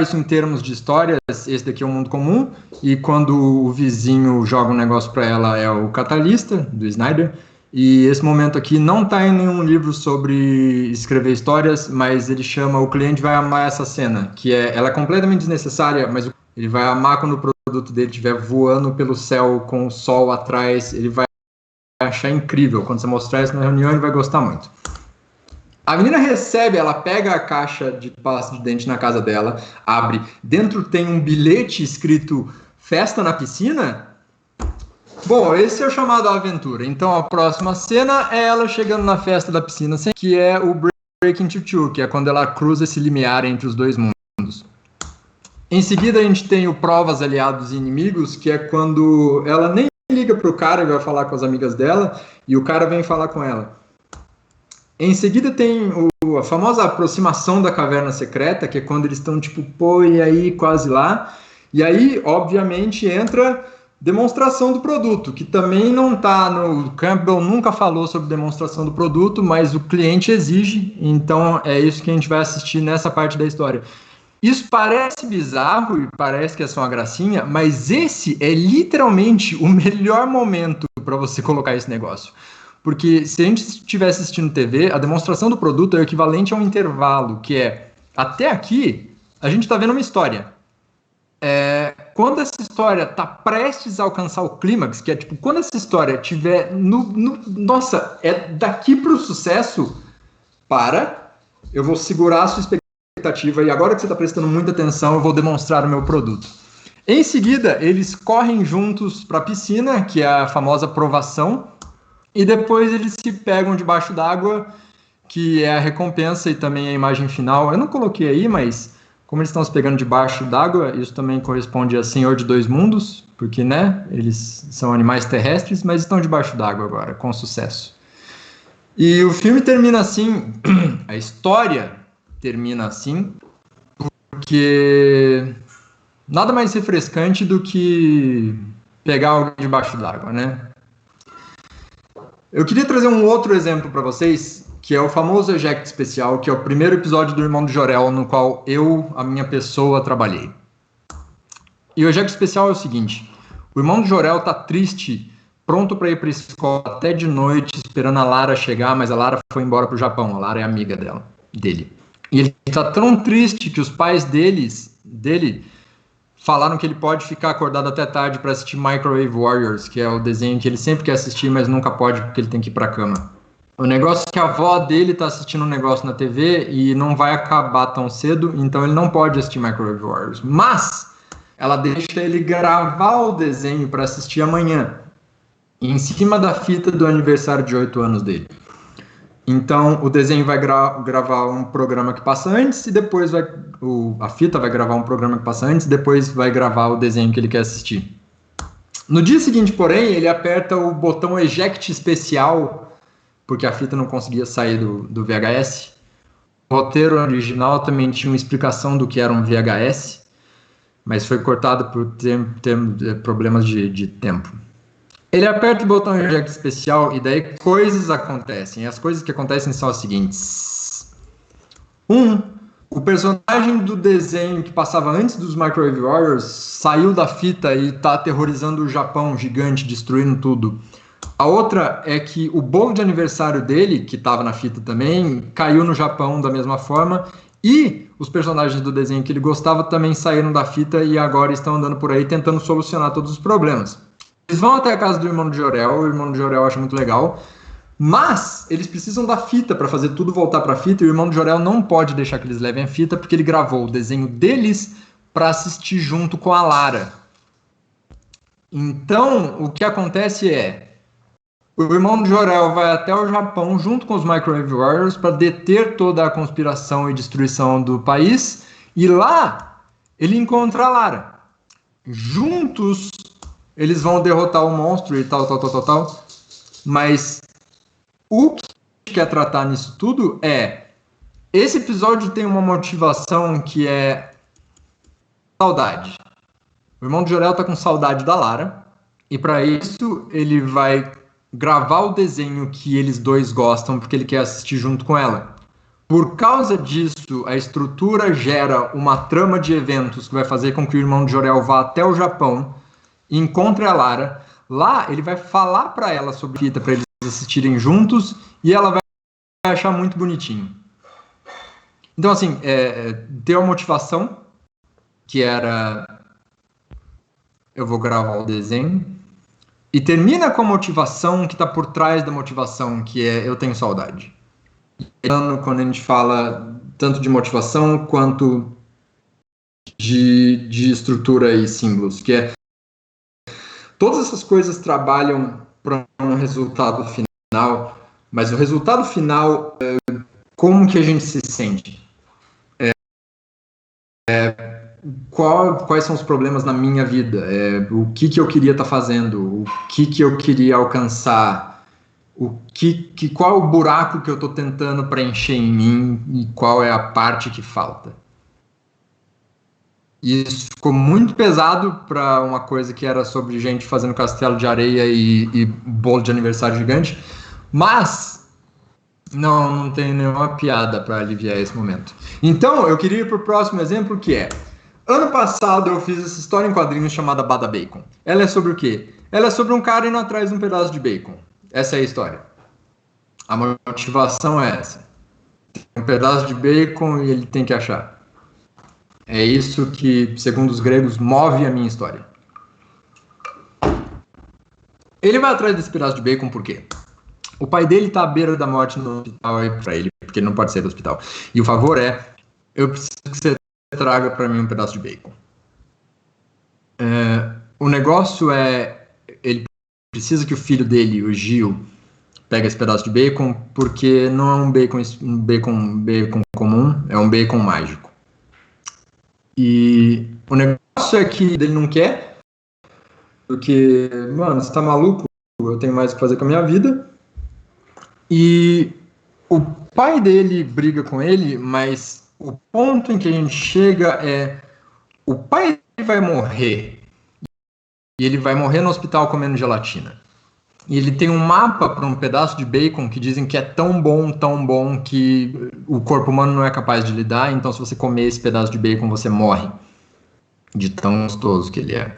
isso em termos de histórias, esse daqui é um mundo comum, e quando o vizinho joga um negócio para ela é o Catalista, do Snyder, e esse momento aqui não está em nenhum livro sobre escrever histórias, mas ele chama O Cliente Vai Amar Essa Cena, que ela é completamente desnecessária, mas ele vai amar quando o produto dele estiver voando pelo céu com o sol atrás, ele vai achar incrível. Quando você mostrar isso na reunião, ele vai gostar muito. A menina recebe, ela pega a caixa de pasta de dente na casa dela, abre, dentro tem um bilhete escrito Festa na Piscina. Bom, esse é o chamado aventura. Então a próxima cena é ela chegando na festa da piscina, que é o Breaking Two, que é quando ela cruza esse limiar entre os dois mundos. Em seguida a gente tem o Provas, Aliados e Inimigos, que é quando ela nem liga pro cara e vai falar com as amigas dela, e o cara vem falar com ela. Em seguida tem a famosa aproximação da caverna secreta, que é quando eles estão tipo, pô, e aí, quase lá. E aí, obviamente, entra demonstração do produto, que também não está no... Campbell nunca falou sobre demonstração do produto, mas o cliente exige, então é isso que a gente vai assistir nessa parte da história. Isso parece bizarro e parece que é só uma gracinha, mas esse é literalmente o melhor momento para você colocar esse negócio. Porque se a gente estivesse assistindo TV, a demonstração do produto é o equivalente a um intervalo, que é, até aqui, a gente está vendo uma história. Quando essa história está prestes a alcançar o clímax, que é tipo, quando essa história estiver nossa, é daqui para o sucesso, eu vou segurar a sua expectativa e agora que você está prestando muita atenção, eu vou demonstrar o meu produto. Em seguida, eles correm juntos para a piscina, que é a famosa provação, e depois eles se pegam debaixo d'água, que é a recompensa e também a imagem final. Eu não coloquei aí, mas como eles estão se pegando debaixo d'água, isso também corresponde a Senhor de Dois Mundos, porque, né, eles são animais terrestres, mas estão debaixo d'água agora, com sucesso. E o filme termina assim, a história termina assim, porque nada mais refrescante do que pegar alguém debaixo d'água, né? Eu queria trazer um outro exemplo para vocês, que é o famoso Eject Especial, que é o primeiro episódio do Irmão do Jor-El, no qual a minha pessoa, trabalhei. E o Eject Especial é o seguinte: o Irmão do Jor-El tá triste, pronto para ir para a escola até de noite, esperando a Lara chegar, mas a Lara foi embora para o Japão, a Lara é amiga dele. E ele tá tão triste que os pais dele falaram que ele pode ficar acordado até tarde para assistir Microwave Warriors, que é o desenho que ele sempre quer assistir, mas nunca pode porque ele tem que ir para a cama. O negócio é que a avó dele tá assistindo um negócio na TV e não vai acabar tão cedo, então ele não pode assistir Microwave Warriors. Mas ela deixa ele gravar o desenho para assistir amanhã, em cima da fita do aniversário de 8 anos dele. Então o desenho vai gravar um programa que passa antes e depois a fita vai gravar um programa que passa antes e depois vai gravar o desenho que ele quer assistir. No dia seguinte, porém, ele aperta o botão Eject Especial, porque a fita não conseguia sair do VHS. O roteiro original também tinha uma explicação do que era um VHS. mas foi cortado por problemas de tempo. Ele aperta o botão eject especial e daí coisas acontecem. E as coisas que acontecem são as seguintes. O personagem do desenho que passava antes dos Microwave Warriors saiu da fita e está aterrorizando o Japão gigante, destruindo tudo. A outra é que o bolo de aniversário dele, que estava na fita também, caiu no Japão da mesma forma. E os personagens do desenho que ele gostava também saíram da fita e agora estão andando por aí tentando solucionar todos os problemas. Eles vão até a casa do irmão de Jor-El, o irmão de Jor-El acha muito legal, mas eles precisam da fita para fazer tudo voltar para a fita e o irmão de Jor-El não pode deixar que eles levem a fita porque ele gravou o desenho deles para assistir junto com a Lara. Então, o que acontece é, o irmão de Jor-El vai até o Japão junto com os Microwave Warriors para deter toda a conspiração e destruição do país e lá ele encontra a Lara. Juntos eles vão derrotar o monstro e tal. Mas o que quer tratar nisso tudo é... Esse episódio tem uma motivação que é saudade. O irmão de Jor-El tá com saudade da Lara. E para isso ele vai gravar o desenho que eles dois gostam, porque ele quer assistir junto com ela. Por causa disso, a estrutura gera uma trama de eventos que vai fazer com que o irmão de Jor-El vá até o Japão, encontre a Lara. Lá ele vai falar para ela sobre a fita para eles assistirem juntos e ela vai achar muito bonitinho. Então assim, deu a motivação que era eu vou gravar o desenho e termina com a motivação que está por trás da motivação, que é eu tenho saudade. Quando a gente fala tanto de motivação quanto de estrutura e símbolos, que é todas essas coisas trabalham para um resultado final, mas o resultado final, como que a gente se sente? Quais são os problemas na minha vida? O que eu queria estar fazendo? O que eu queria alcançar? Qual é o buraco que eu estou tentando preencher em mim e qual é a parte que falta? E isso ficou muito pesado para uma coisa que era sobre gente fazendo castelo de areia e bolo de aniversário gigante. Mas não tem nenhuma piada para aliviar esse momento. Então, eu queria ir para o próximo exemplo, que é... Ano passado eu fiz essa história em quadrinhos chamada Bada Bacon. Ela é sobre o quê? Ela é sobre um cara indo atrás de um pedaço de bacon. Essa é a história. A motivação é essa. Tem um pedaço de bacon e ele tem que achar. É isso que, segundo os gregos, move a minha história. Ele vai atrás desse pedaço de bacon por quê? O pai dele tá à beira da morte no hospital aí pra ele, porque ele não pode sair do hospital. E o favor é, eu preciso que você traga para mim um pedaço de bacon. O negócio é, ele precisa que o filho dele, o Gil, pegue esse pedaço de bacon, porque não é um bacon comum, é um bacon mágico. E o negócio é que ele não quer, porque, mano, você tá maluco? Eu tenho mais o que fazer com a minha vida. E o pai dele briga com ele, mas o ponto em que a gente chega é... O pai dele vai morrer. E ele vai morrer no hospital comendo gelatina. E ele tem um mapa para um pedaço de bacon que dizem que é tão bom que o corpo humano não é capaz de lidar. Então, se você comer esse pedaço de bacon, você morre. De tão gostoso que ele é.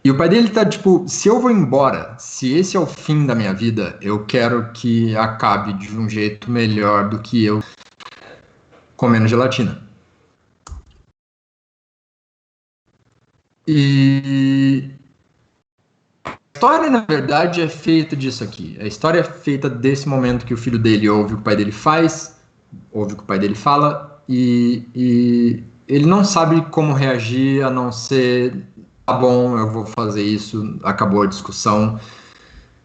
E o pai dele tá tipo, se eu vou embora, se esse é o fim da minha vida, eu quero que acabe de um jeito melhor do que eu comendo gelatina. E a história, na verdade, é feita disso aqui. A história é feita desse momento que o filho dele ouve o que o pai dele faz, ouve o que o pai dele fala, e ele não sabe como reagir, a não ser, tá bom, eu vou fazer isso, acabou a discussão,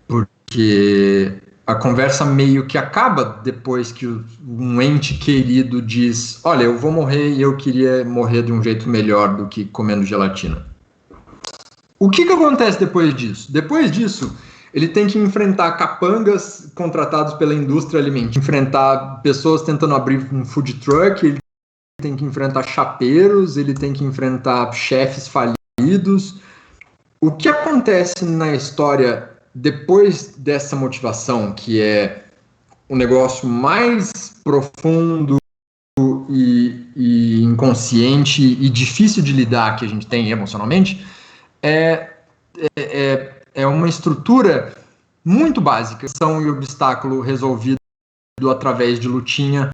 porque a conversa meio que acaba depois que um ente querido diz, olha, eu vou morrer e eu queria morrer de um jeito melhor do que comendo gelatina. O que acontece depois disso? Depois disso, ele tem que enfrentar capangas contratados pela indústria alimentícia, enfrentar pessoas tentando abrir um food truck, ele tem que enfrentar chapeiros, ele tem que enfrentar chefes falidos. O que acontece na história depois dessa motivação, que é um negócio mais profundo e inconsciente e difícil de lidar que a gente tem emocionalmente, é uma estrutura muito básica, ação e obstáculo resolvido através de lutinha,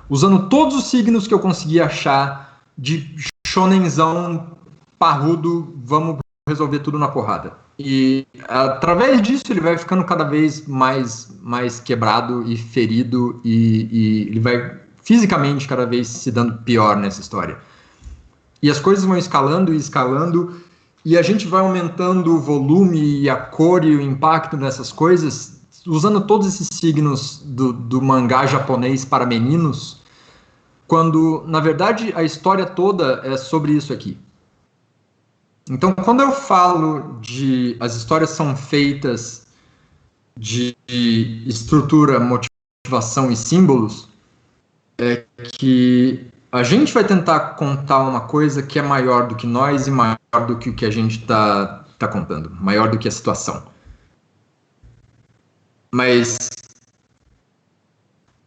usando todos os signos que eu consegui achar de shonenzão parrudo, vamos resolver tudo na porrada. E através disso ele vai ficando cada vez mais quebrado e ferido e ele vai fisicamente cada vez se dando pior nessa história. E as coisas vão escalando e escalando e a gente vai aumentando o volume e a cor e o impacto dessas coisas usando todos esses signos do mangá japonês para meninos, quando, na verdade, a história toda é sobre isso aqui. Então, quando eu falo de as histórias são feitas de estrutura, motivação e símbolos, é que a gente vai tentar contar uma coisa que é maior do que nós e maior do que o que a gente está contando, maior do que a situação. Mas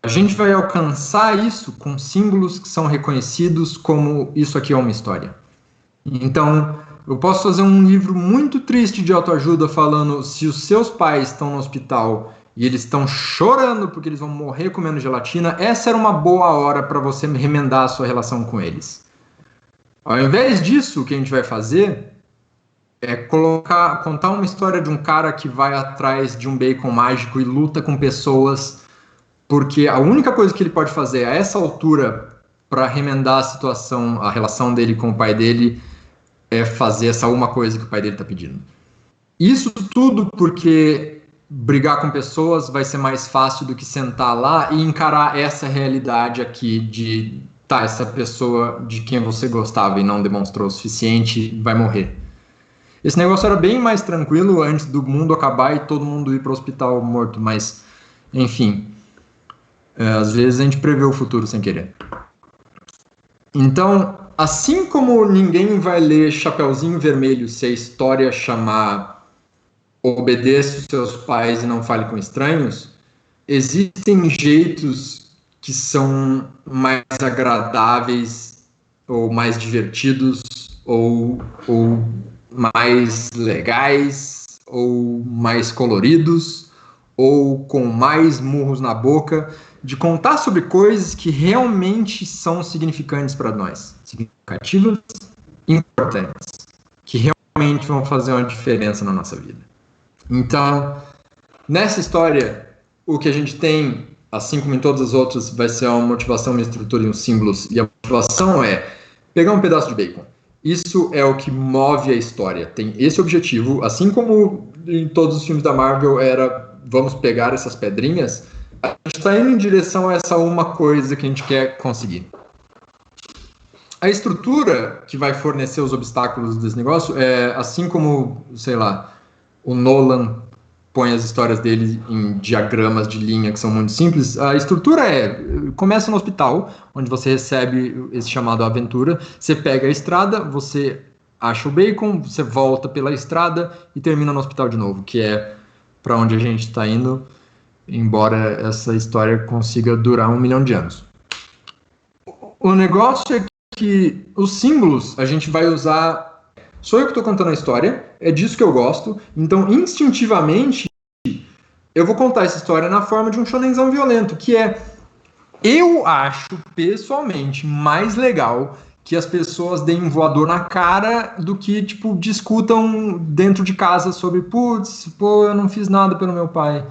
a gente vai alcançar isso com símbolos que são reconhecidos como isso aqui é uma história. Então, eu posso fazer um livro muito triste de autoajuda falando se os seus pais estão no hospital e eles estão chorando porque eles vão morrer comendo gelatina, essa era uma boa hora para você remendar a sua relação com eles. Ao invés disso, o que a gente vai fazer é contar uma história de um cara que vai atrás de um bacon mágico e luta com pessoas, porque a única coisa que ele pode fazer a essa altura para remendar a situação, a relação dele com o pai dele, é fazer essa uma coisa que o pai dele está pedindo. Isso tudo porque brigar com pessoas vai ser mais fácil do que sentar lá e encarar essa realidade aqui de essa pessoa de quem você gostava e não demonstrou o suficiente vai morrer. Esse negócio era bem mais tranquilo antes do mundo acabar e todo mundo ir para o hospital morto, mas, enfim, às vezes a gente prevê o futuro sem querer. Então, assim como ninguém vai ler Chapeuzinho Vermelho se a história chamar Obedeça os seus pais e não fale com estranhos, existem jeitos que são mais agradáveis ou mais divertidos ou mais legais ou mais coloridos ou com mais murros na boca de contar sobre coisas que realmente são significantes para nós, significativas e importantes, que realmente vão fazer uma diferença na nossa vida. Então, nessa história, o que a gente tem, assim como em todas as outras, vai ser uma motivação, uma estrutura e uns símbolos, e a motivação é pegar um pedaço de bacon. Isso é o que move a história, tem esse objetivo, assim como em todos os filmes da Marvel era vamos pegar essas pedrinhas, a gente está indo em direção a essa uma coisa que a gente quer conseguir. A estrutura que vai fornecer os obstáculos desse negócio é assim como, sei lá, o Nolan põe as histórias dele em diagramas de linha que são muito simples. A estrutura começa no hospital, onde você recebe esse chamado aventura, você pega a estrada, você acha o bacon, você volta pela estrada e termina no hospital de novo, que é para onde a gente está indo, embora essa história consiga durar 1 milhão de anos. O negócio é que os símbolos a gente vai usar. Sou eu que estou contando a história, é disso que eu gosto, então instintivamente eu vou contar essa história na forma de um shonenzão violento, que eu acho pessoalmente mais legal que as pessoas deem um voador na cara do que, tipo, discutam dentro de casa sobre, putz, pô, eu não fiz nada pelo meu pai.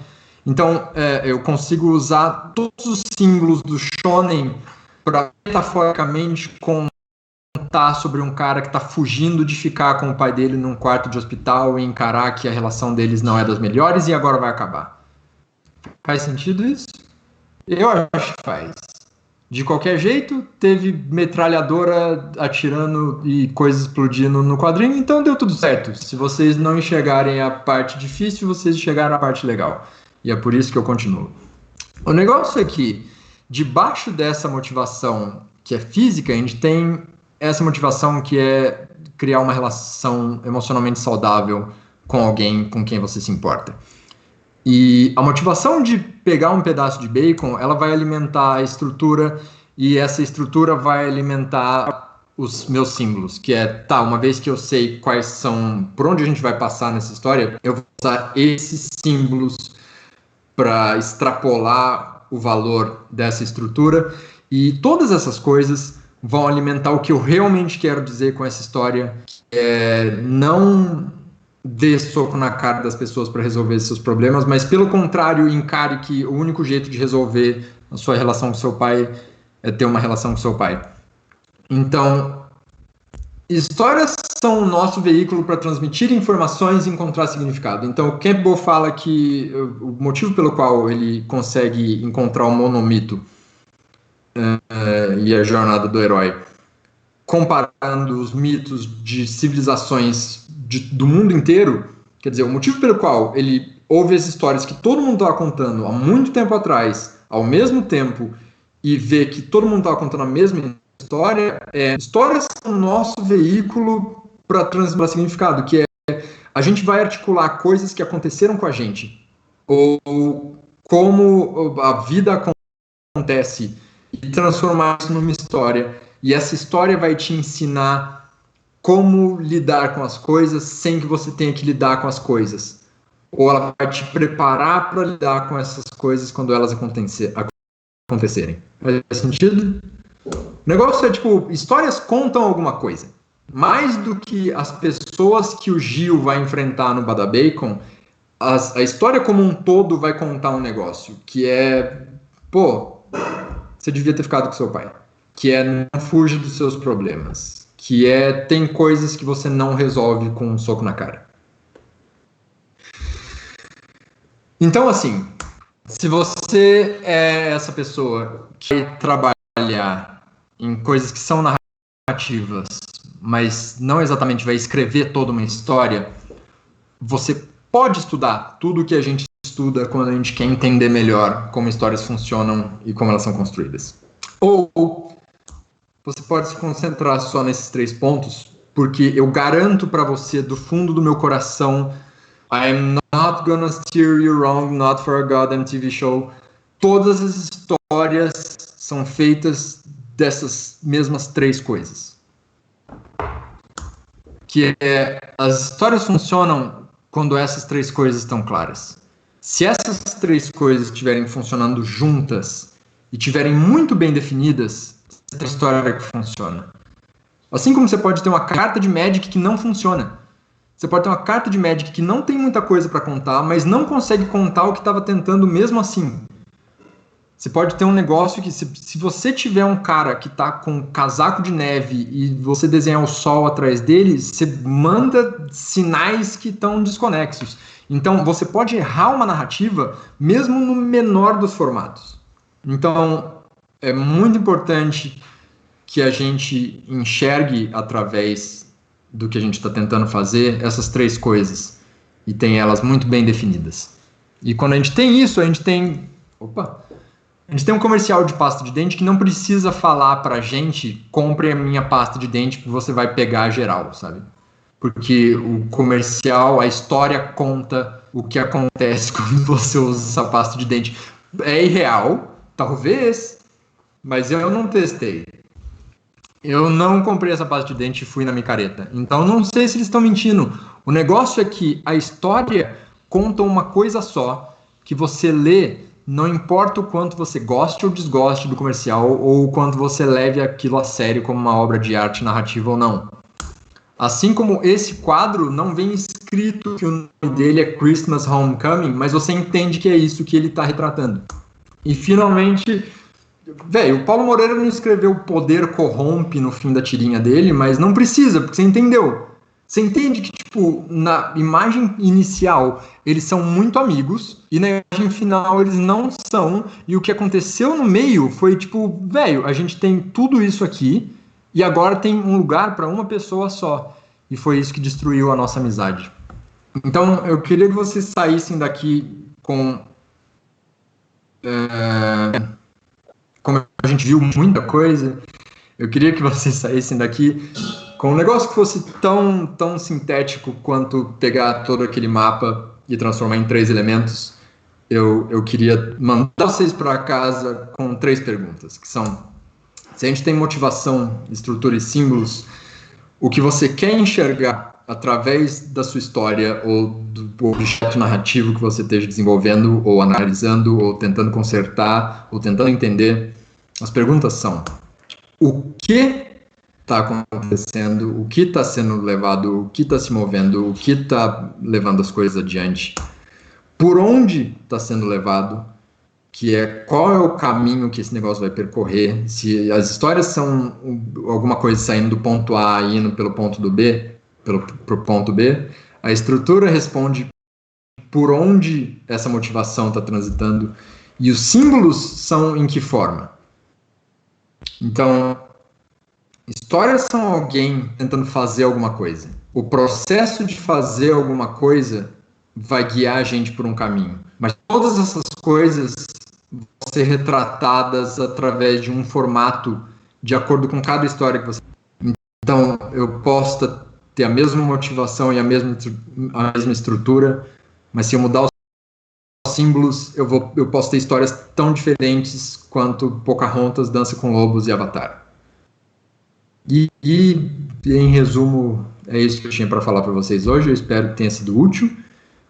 Então, eu consigo usar todos os símbolos do shonen para, metaforicamente, contar sobre um cara que está fugindo de ficar com o pai dele num quarto de hospital e encarar que a relação deles não é das melhores e agora vai acabar. Faz sentido isso? Eu acho que faz. De qualquer jeito, teve metralhadora atirando e coisas explodindo no quadrinho, então deu tudo certo. Se vocês não enxergarem a parte difícil, vocês enxergaram a parte legal. E é por isso que eu continuo. O negócio é que, debaixo dessa motivação que é física, a gente tem essa motivação que é criar uma relação emocionalmente saudável com alguém com quem você se importa. E a motivação de pegar um pedaço de bacon, ela vai alimentar a estrutura, e essa estrutura vai alimentar os meus símbolos, que é, tá, uma vez que eu sei quais são, por onde a gente vai passar nessa história, eu vou usar esses símbolos para extrapolar o valor dessa estrutura, e todas essas coisas vão alimentar o que eu realmente quero dizer com essa história, que é não dê soco na cara das pessoas para resolver seus problemas, mas pelo contrário, encare que o único jeito de resolver a sua relação com seu pai é ter uma relação com seu pai. Então, histórias são o nosso veículo para transmitir informações e encontrar significado. Então, o Campbell fala que o motivo pelo qual ele consegue encontrar o monomito e a jornada do herói, comparando os mitos de civilizações do mundo inteiro, quer dizer, o motivo pelo qual ele ouve as histórias que todo mundo estava contando há muito tempo atrás, ao mesmo tempo, e vê que todo mundo estava contando a mesma história, histórias são o nosso veículo para transmitir significado, que é a gente vai articular coisas que aconteceram com a gente, ou como a vida acontece, e transformar isso numa história. E essa história vai te ensinar como lidar com as coisas sem que você tenha que lidar com as coisas. Ou ela vai te preparar para lidar com essas coisas quando elas acontecerem. Faz sentido? O negócio é, tipo, histórias contam alguma coisa. Mais do que as pessoas que o Gil vai enfrentar no Badabacon, a história como um todo vai contar um negócio, que é, pô, você devia ter ficado com seu pai. Que é, não fuja dos seus problemas. Que é, tem coisas que você não resolve com um soco na cara. Então, assim, se você é essa pessoa que vai trabalhar em coisas que são narrativas, mas não exatamente vai escrever toda uma história, você pode estudar tudo o que a gente estuda quando a gente quer entender melhor como histórias funcionam e como elas são construídas. Ou você pode se concentrar só nesses 3 pontos, porque eu garanto para você, do fundo do meu coração, I'm not gonna steer you wrong, not for a goddamn TV show. Todas as histórias são feitas dessas mesmas 3 coisas. Que é, as histórias funcionam quando essas 3 coisas estão claras. Se essas 3 coisas estiverem funcionando juntas e estiverem muito bem definidas, a história vai que funciona. Assim como você pode ter uma carta de Magic que não funciona. Você pode ter uma carta de Magic que não tem muita coisa para contar, mas não consegue contar o que estava tentando mesmo assim. Você pode ter um negócio que, se você tiver um cara que está com um casaco de neve e você desenhar o sol atrás dele, você manda sinais que estão desconexos. Então, você pode errar uma narrativa mesmo no menor dos formatos. Então, é muito importante que a gente enxergue através do que a gente está tentando fazer essas 3 coisas e tenha elas muito bem definidas. E quando a gente tem isso, a gente tem um comercial de pasta de dente que não precisa falar pra gente: compre a minha pasta de dente que você vai pegar geral, sabe? Porque o comercial, a história conta o que acontece quando você usa essa pasta de dente. É irreal, talvez, mas eu não testei. Eu não comprei essa pasta de dente e fui na micareta. Então não sei se eles estão mentindo. O negócio é que a história conta uma coisa só, que você lê, não importa o quanto você goste ou desgoste do comercial, ou o quanto você leve aquilo a sério como uma obra de arte narrativa ou não. Assim como esse quadro não vem escrito que o nome dele é Christmas Homecoming, mas você entende que é isso que ele está retratando. E finalmente, velho, o Paulo Moreira não escreveu O Poder Corrompe no fim da tirinha dele, mas não precisa, porque você entendeu. Você entende que, tipo, na imagem inicial eles são muito amigos e na imagem final eles não são, e o que aconteceu no meio foi tipo, velho, a gente tem tudo isso aqui e agora tem um lugar para uma pessoa só, e foi isso que destruiu a nossa amizade. Então eu queria que vocês saíssem daqui com como a gente viu muita coisa, Eu queria que vocês saíssem daqui com um negócio que fosse tão sintético quanto pegar todo aquele mapa e transformar em 3 elementos. Eu queria mandar vocês para casa com 3 perguntas, que são: se a gente tem motivação, estrutura e símbolos, o que você quer enxergar através da sua história ou do objeto narrativo que você esteja desenvolvendo, ou analisando, ou tentando consertar, ou tentando entender, as perguntas são: o que está acontecendo, o que está sendo levado, o que está se movendo, o que está levando as coisas adiante, por onde está sendo levado, que é qual é o caminho que esse negócio vai percorrer, se as histórias são alguma coisa saindo do ponto A e indo pelo ponto do B, pro ponto B, a estrutura responde por onde essa motivação está transitando, e os símbolos são em que forma. Então, histórias são alguém tentando fazer alguma coisa. O processo de fazer alguma coisa vai guiar a gente por um caminho. Mas todas essas coisas vão ser retratadas através de um formato de acordo com cada história que você... Então, eu posso ter a mesma motivação e a mesma estrutura, mas se eu mudar os símbolos, eu posso ter histórias tão diferentes quanto Pocahontas, Dança com Lobos e Avatar. E em resumo, é isso que eu tinha para falar para vocês hoje. Eu espero que tenha sido útil,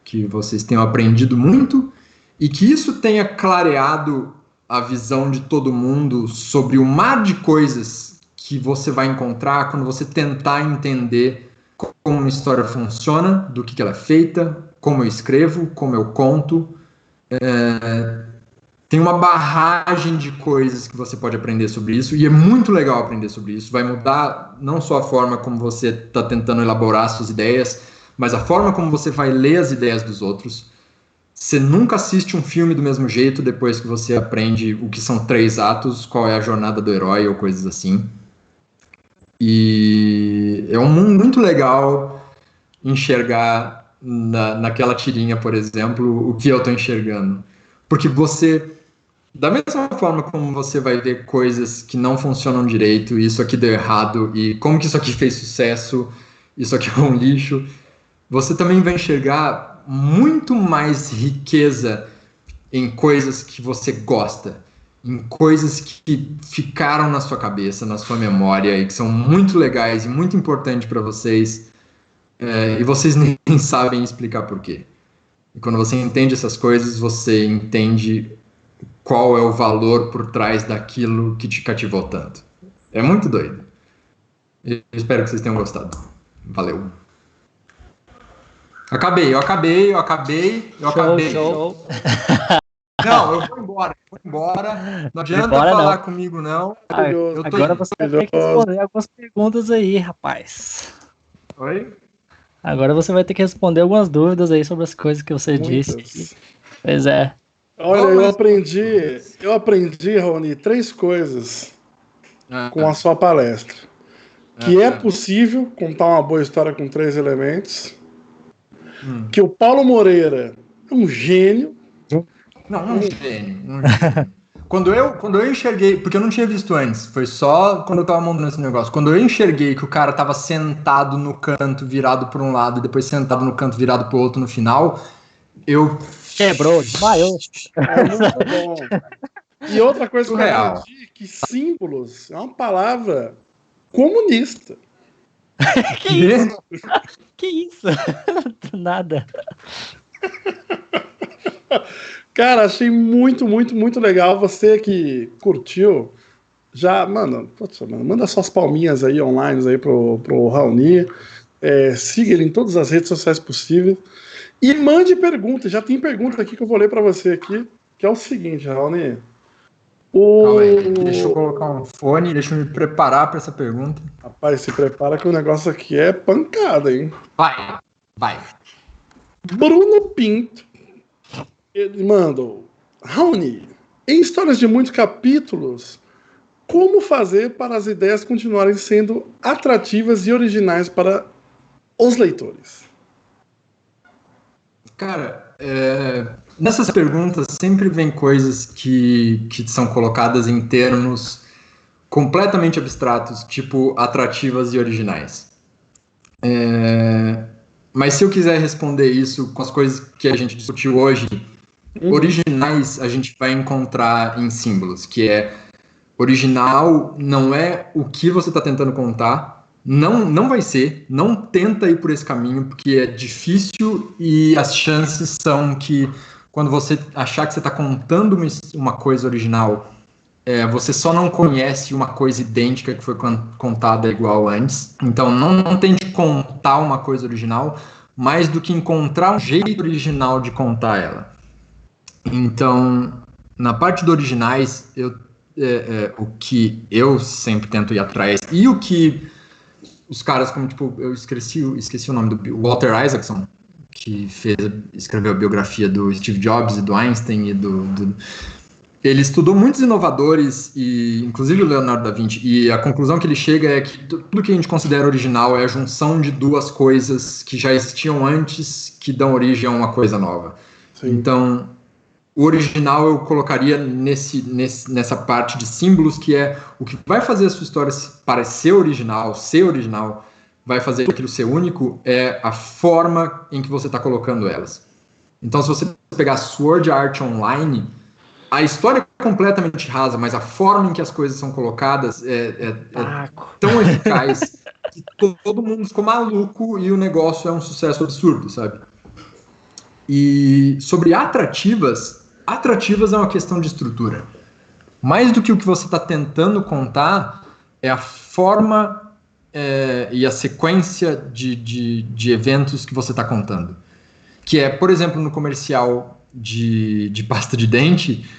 que vocês tenham aprendido muito e que isso tenha clareado a visão de todo mundo sobre o mar de coisas que você vai encontrar quando você tentar entender como uma história funciona, do que ela é feita, como eu escrevo, como eu conto. Tem uma barragem de coisas que você pode aprender sobre isso, e é muito legal aprender sobre isso. Vai mudar não só a forma como você está tentando elaborar suas ideias, mas a forma como você vai ler as ideias dos outros. Você nunca assiste um filme do mesmo jeito depois que você aprende o que são 3 atos, qual é a jornada do herói ou coisas assim. E é um mundo muito legal enxergar naquela tirinha, por exemplo, o que eu estou enxergando. Porque você, da mesma forma como você vai ver coisas que não funcionam direito, isso aqui deu errado, e como que isso aqui fez sucesso, isso aqui é um lixo, você também vai enxergar muito mais riqueza em coisas que você gosta, em coisas que ficaram na sua cabeça, na sua memória, e que são muito legais e muito importantes para vocês, e vocês nem sabem explicar por quê. E quando você entende essas coisas, você entende qual é o valor por trás daquilo que te cativou tanto. É muito doido. Eu espero que vocês tenham gostado. Valeu. Eu acabei. Show. Não, eu vou embora. Não adianta falar comigo, não. Agora você vai ter que responder algumas perguntas aí, rapaz. Oi? Agora você vai ter que responder algumas dúvidas aí sobre as coisas que você disse. Pois é. Olha, eu aprendi, Raoni, 3 coisas com a sua palestra. Que é possível contar uma boa história com 3 elementos. Que o Paulo Moreira é um gênio. Não, um gênio. Quando eu enxerguei, porque eu não tinha visto antes, foi só quando eu tava montando esse negócio. Quando eu enxerguei que o cara tava sentado no canto virado por um lado e depois sentado no canto virado pro outro no final, eu... Quebrou, desmaiou. É muito bom. E outra coisa que eu aprendi, que símbolos é uma palavra comunista. Que isso? Que isso? Nada. Cara, achei muito legal. Você que curtiu, já, mano, manda suas palminhas aí online aí pro Raoni. Siga ele em todas as redes sociais possíveis. E mande perguntas. Já tem pergunta aqui que eu vou ler para você aqui, que é o seguinte, Raoni. Calma aí, deixa eu colocar um fone, deixa eu me preparar para essa pergunta. Rapaz, se prepara que o negócio aqui é pancada, hein? Vai. Bruno Pinto. Ele mandou: Raoni, em histórias de muitos capítulos, como fazer para as ideias continuarem sendo atrativas e originais para os leitores? Cara, nessas perguntas sempre vem coisas que são colocadas em termos completamente abstratos, tipo atrativas e originais. Mas se eu quiser responder isso com as coisas que a gente discutiu hoje, originais a gente vai encontrar em símbolos, que é original não é o que você está tentando contar, não vai ser, não tenta ir por esse caminho, porque é difícil e as chances são que quando você achar que você está contando uma coisa original, você só não conhece uma coisa idêntica que foi contada igual antes. Então, não tente contar uma coisa original, mais do que encontrar um jeito original de contar ela. Então, na parte dos originais, o que eu sempre tento ir atrás, e o que os caras, como, tipo, eu esqueci o nome do Walter Isaacson, que escreveu a biografia do Steve Jobs e do Einstein e ele estudou muitos inovadores, e inclusive o Leonardo da Vinci, e a conclusão que ele chega é que tudo que a gente considera original é a junção de duas coisas que já existiam antes, que dão origem a uma coisa nova. Sim. Então, o original eu colocaria nessa parte de símbolos, que é o que vai fazer a sua história parecer original, ser original, vai fazer aquilo ser único, é a forma em que você está colocando elas. Então, se você pegar Sword Art Online, a história é completamente rasa, mas a forma em que as coisas são colocadas é tão eficaz que todo mundo ficou maluco e o negócio é um sucesso absurdo, sabe? E sobre atrativas é uma questão de estrutura. Mais do que o que você está tentando contar, é a forma e a sequência de eventos que você está contando. Que é, por exemplo, no comercial de pasta de dente,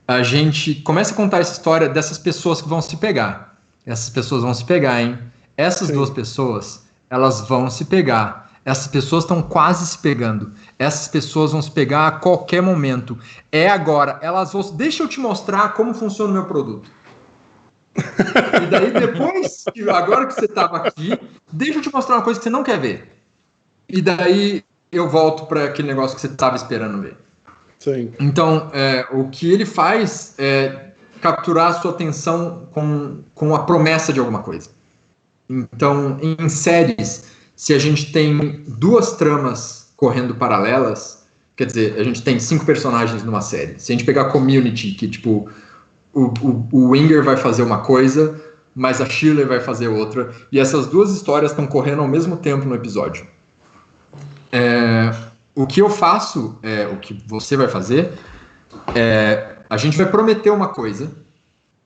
a gente começa a contar essa história dessas pessoas que vão se pegar. Essas pessoas vão se pegar, hein? Essas duas pessoas, elas vão se pegar. Essas pessoas estão quase se pegando. Essas pessoas vão se pegar a qualquer momento. É agora. Elas vão... Deixa eu te mostrar como funciona o meu produto. E daí depois, agora que você estava aqui, deixa eu te mostrar uma coisa que você não quer ver. E daí eu volto para aquele negócio que você estava esperando ver. Sim. Então, o que ele faz é capturar a sua atenção com a promessa de alguma coisa. Então, em séries, se a gente tem duas tramas correndo paralelas, quer dizer, a gente tem 5 personagens numa série. Se a gente pegar Community, que tipo, o Winger vai fazer uma coisa, mas a Shirley vai fazer outra, e essas duas histórias estão correndo ao mesmo tempo no episódio. O que eu faço, o que você vai fazer, a gente vai prometer uma coisa,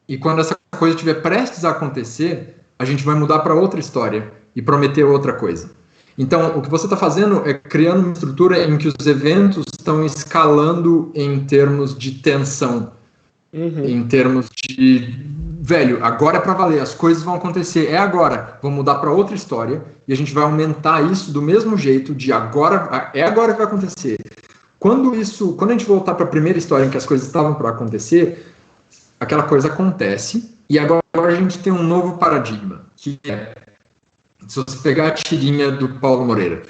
e quando essa coisa estiver prestes a acontecer, a gente vai mudar para outra história e prometer outra coisa. Então, o que você está fazendo é criando uma estrutura em que os eventos estão escalando em termos de tensão, em termos de... Velho, agora é para valer, as coisas vão acontecer, é agora, vamos mudar para outra história, e a gente vai aumentar isso do mesmo jeito, de agora, é agora que vai acontecer. Quando a gente voltar para a primeira história em que as coisas estavam para acontecer, aquela coisa acontece, e agora a gente tem um novo paradigma, que é, se você pegar a tirinha do Paulo Moreira,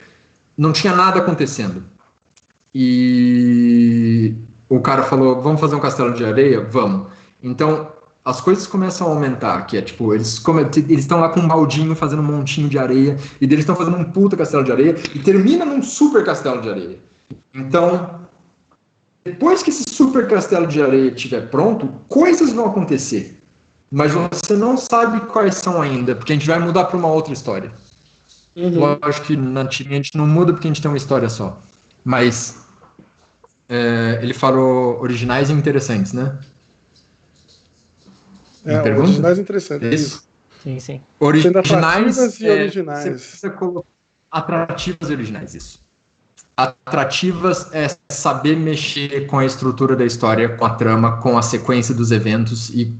não tinha nada acontecendo, e o cara falou, vamos fazer um castelo de areia? Vamos. Então, as coisas começam a aumentar, que é tipo, eles estão lá com um baldinho fazendo um montinho de areia, e eles estão fazendo um puta castelo de areia, e termina num super castelo de areia. Então, depois que esse super castelo de areia estiver pronto, coisas vão acontecer. Mas você não sabe quais são ainda, porque a gente vai mudar para uma outra história. Lógico que na tirinha a gente não muda porque a gente tem uma história só. Mas ele falou originais e interessantes, né? Originais interessantes. Isso. Sim, sim. Originais e originais. Você precisa colocar atrativas e originais, isso. Atrativas é saber mexer com a estrutura da história, com a trama, com a sequência dos eventos e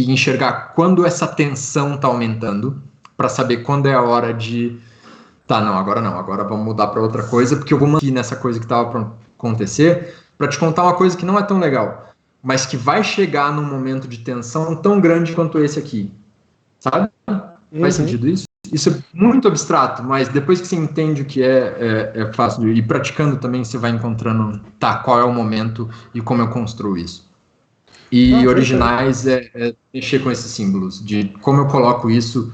enxergar quando essa tensão está aumentando, para saber quando é a hora de agora vamos mudar para outra coisa, porque eu vou manter nessa coisa que estava para acontecer, para te contar uma coisa que não é tão legal, mas que vai chegar num momento de tensão tão grande quanto esse aqui, sabe? Faz sentido isso? Isso é muito abstrato, mas depois que você entende o que é fácil, e praticando também você vai encontrando, qual é o momento e como eu construo isso. E originais é mexer com esses símbolos, de como eu coloco isso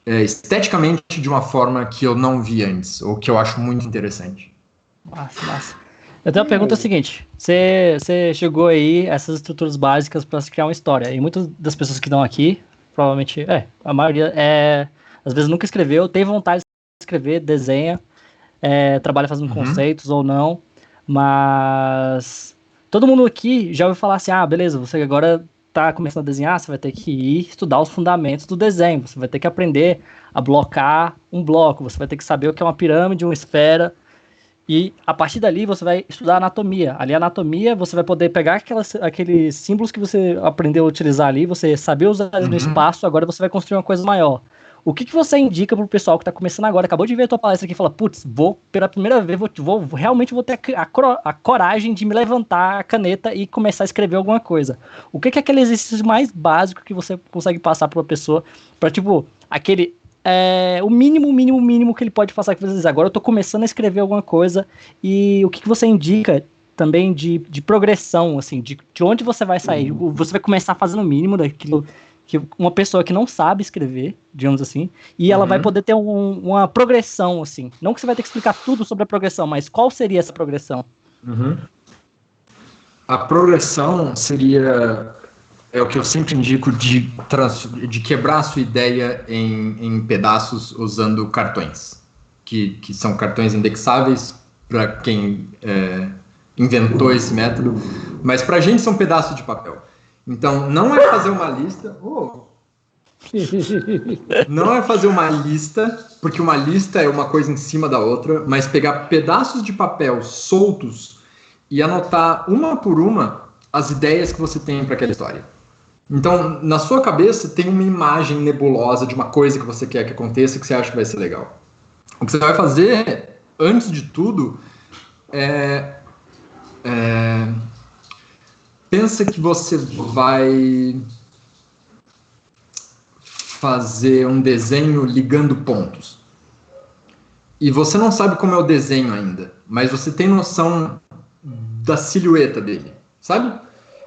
esteticamente de uma forma que eu não vi antes, ou que eu acho muito interessante. Massa. Eu tenho uma pergunta seguinte: você chegou aí essas estruturas básicas para criar uma história, e muitas das pessoas que estão aqui, provavelmente, a maioria às vezes nunca escreveu, tem vontade de escrever, desenha, trabalha fazendo conceitos ou não, mas todo mundo aqui já ouviu falar assim, beleza, você agora tá começando a desenhar, você vai ter que ir estudar os fundamentos do desenho, você vai ter que aprender a blocar um bloco, você vai ter que saber o que é uma pirâmide, uma esfera, e a partir dali você vai estudar anatomia. Ali a anatomia, você vai poder pegar aqueles símbolos que você aprendeu a utilizar ali, você saber usar no espaço, agora você vai construir uma coisa maior. O que você indica pro pessoal que tá começando agora, acabou de ver a tua palestra aqui e fala, putz, pela primeira vez, realmente vou ter a coragem de me levantar a caneta e começar a escrever alguma coisa. O que é aquele exercício mais básico que você consegue passar pra uma pessoa, pra tipo, aquele... o mínimo que ele pode passar que você diz, agora eu tô começando a escrever alguma coisa, e o que você indica também de progressão, assim, de onde você vai sair? Você vai começar fazendo o mínimo daquilo que uma pessoa que não sabe escrever, digamos assim, e ela vai poder ter uma progressão, assim. Não que você vai ter que explicar tudo sobre a progressão, mas qual seria essa progressão? A progressão seria... É o que eu sempre indico de quebrar a sua ideia em pedaços usando cartões, que são cartões indexáveis para quem inventou esse método, mas para a gente são pedaços de papel. Então, não é fazer uma lista... Não é fazer uma lista, porque uma lista é uma coisa em cima da outra, mas pegar pedaços de papel soltos e anotar uma por uma as ideias que você tem para aquela história. Então, na sua cabeça tem uma imagem nebulosa de uma coisa que você quer que aconteça, que você acha que vai ser legal. O que você vai fazer, antes de tudo, pensa que você vai fazer um desenho ligando pontos. E você não sabe como é o desenho ainda, mas você tem noção da silhueta dele, sabe?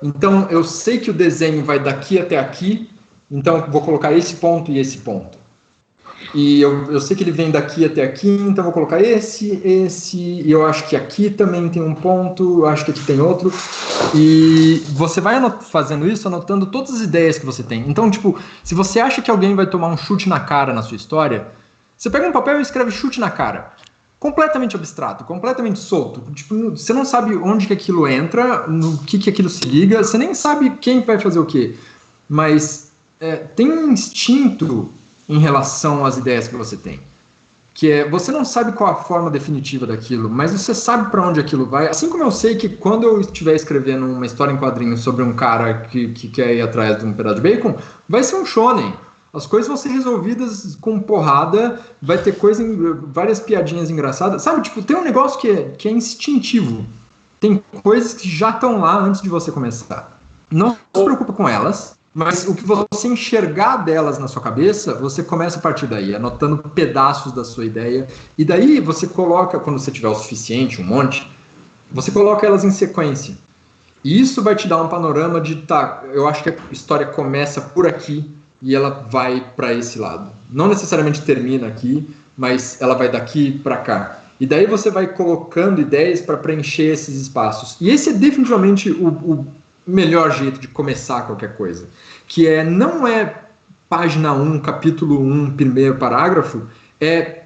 Então, eu sei que o desenho vai daqui até aqui, então vou colocar esse ponto e esse ponto. E eu sei que ele vem daqui até aqui, então vou colocar esse, e eu acho que aqui também tem um ponto, eu acho que aqui tem outro. E você vai fazendo isso, anotando todas as ideias que você tem. Então, tipo, se você acha que alguém vai tomar um chute na cara na sua história, você pega um papel e escreve chute na cara. Completamente abstrato, completamente solto. Tipo, você não sabe onde que aquilo entra, no que aquilo se liga, você nem sabe quem vai fazer o quê. Mas tem um instinto em relação às ideias que você tem. Que você não sabe qual a forma definitiva daquilo, mas você sabe para onde aquilo vai. Assim como eu sei que quando eu estiver escrevendo uma história em quadrinhos sobre um cara que quer ir atrás de um pedaço de bacon, vai ser um shonen. As coisas vão ser resolvidas com porrada, vai ter várias piadinhas engraçadas. Sabe, tipo, tem um negócio que é instintivo. Tem coisas que já estão lá antes de você começar. Não se preocupa com elas, mas o que você enxergar delas na sua cabeça, você começa a partir daí, anotando pedaços da sua ideia. E daí você coloca, quando você tiver o suficiente, um monte, você coloca elas em sequência. E isso vai te dar um panorama de, eu acho que a história começa por aqui, e ela vai para esse lado. Não necessariamente termina aqui, mas ela vai daqui para cá. E daí você vai colocando ideias para preencher esses espaços. E esse é definitivamente o melhor jeito de começar qualquer coisa. Que não é página 1, capítulo 1, primeiro parágrafo, é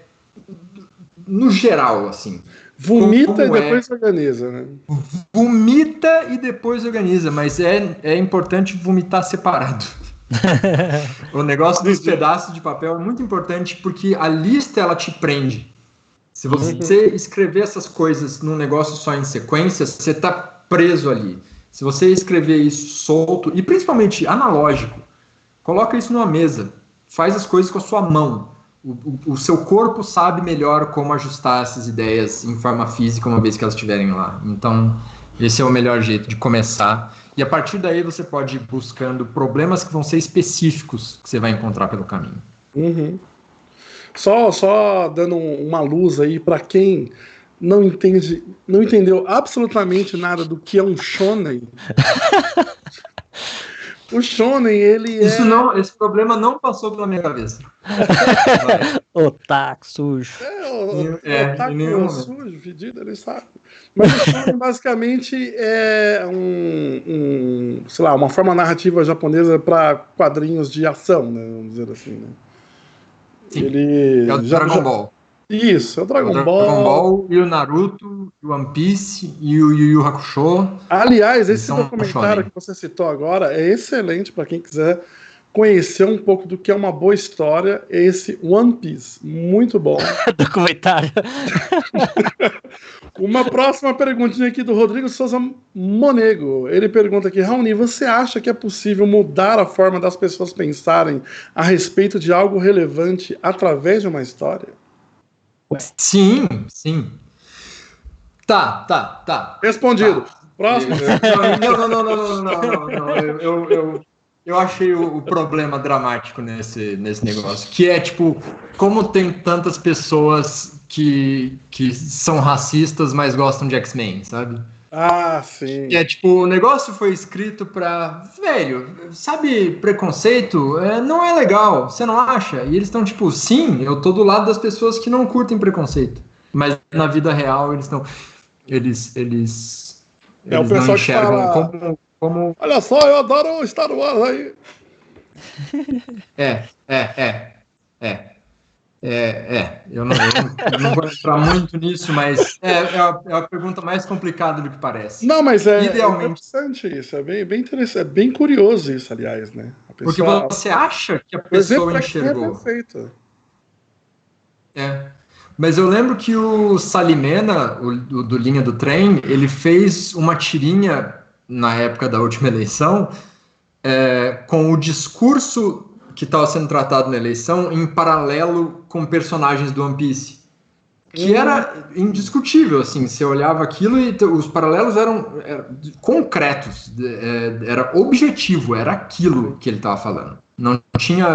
no geral, assim. Vomita e depois organiza, né? Vomita e depois organiza, mas é importante vomitar separado. O negócio dos pedaços de papel é muito importante porque a lista ela te prende. Se você escrever essas coisas num negócio só em sequência, você está preso ali. Se você escrever isso solto e principalmente analógico, coloca isso numa mesa, faz as coisas com a sua mão. O seu corpo sabe melhor como ajustar essas ideias em forma física uma vez que elas estiverem lá. Então, esse é o melhor jeito de começar. E a partir daí você pode ir buscando problemas que vão ser específicos que você vai encontrar pelo caminho. Só dando uma luz aí para quem não entendeu absolutamente nada do que é um shonen. O shonen, ele Esse problema não passou pela minha cabeça. Otaku sujo. O em nenhum momento. sujo, fedido, ele sabe. Mas o shonen basicamente é sei lá, uma forma narrativa japonesa para quadrinhos de ação, né? Vamos dizer assim, né? Sim, ele é o Dragon Ball. Isso, é o Dragon Dragon Ball e o Naruto, o One Piece e o Yu Yu Hakusho. Aliás, esse são documentário shonen. que você citou agora é excelente para quem quiser conhecer um pouco do que é uma boa história. É esse One Piece, muito bom. Documentário. Uma próxima perguntinha aqui do Rodrigo Souza Monego. Ele pergunta aqui, Raoni, você acha que é possível mudar a forma das pessoas pensarem a respeito de algo relevante através de uma história? Sim, sim. Tá. Respondido. Tá. Próximo. Não. Eu achei o problema dramático nesse negócio, que é, tipo, como tem tantas pessoas que são racistas, mas gostam de X-Men, sabe? Ah, sim. Que é, tipo, o negócio foi escrito pra... Velho, sabe, preconceito não é legal, você não acha? E eles estão, tipo, sim, eu tô do lado das pessoas que não curtem preconceito. Mas na vida real, eles estão... Eles o pessoal não enxergam que fala, como... olha só, eu adoro Star Wars aí. Eu não vou entrar muito nisso, mas é a pergunta mais complicada do que parece. Não, mas é Idealmente, interessante isso, é bem interessante, é bem curioso isso, aliás, né? Porque você acha que a pessoa enxergou. É perfeito. Mas eu lembro que o Salimena, do Linha do Trem, ele fez uma tirinha na época da última eleição com o discurso que estava sendo tratado na eleição em paralelo com personagens do One Piece. Que era indiscutível, assim, você olhava aquilo e os paralelos eram concretos, era objetivo, era aquilo que ele estava falando. Não tinha,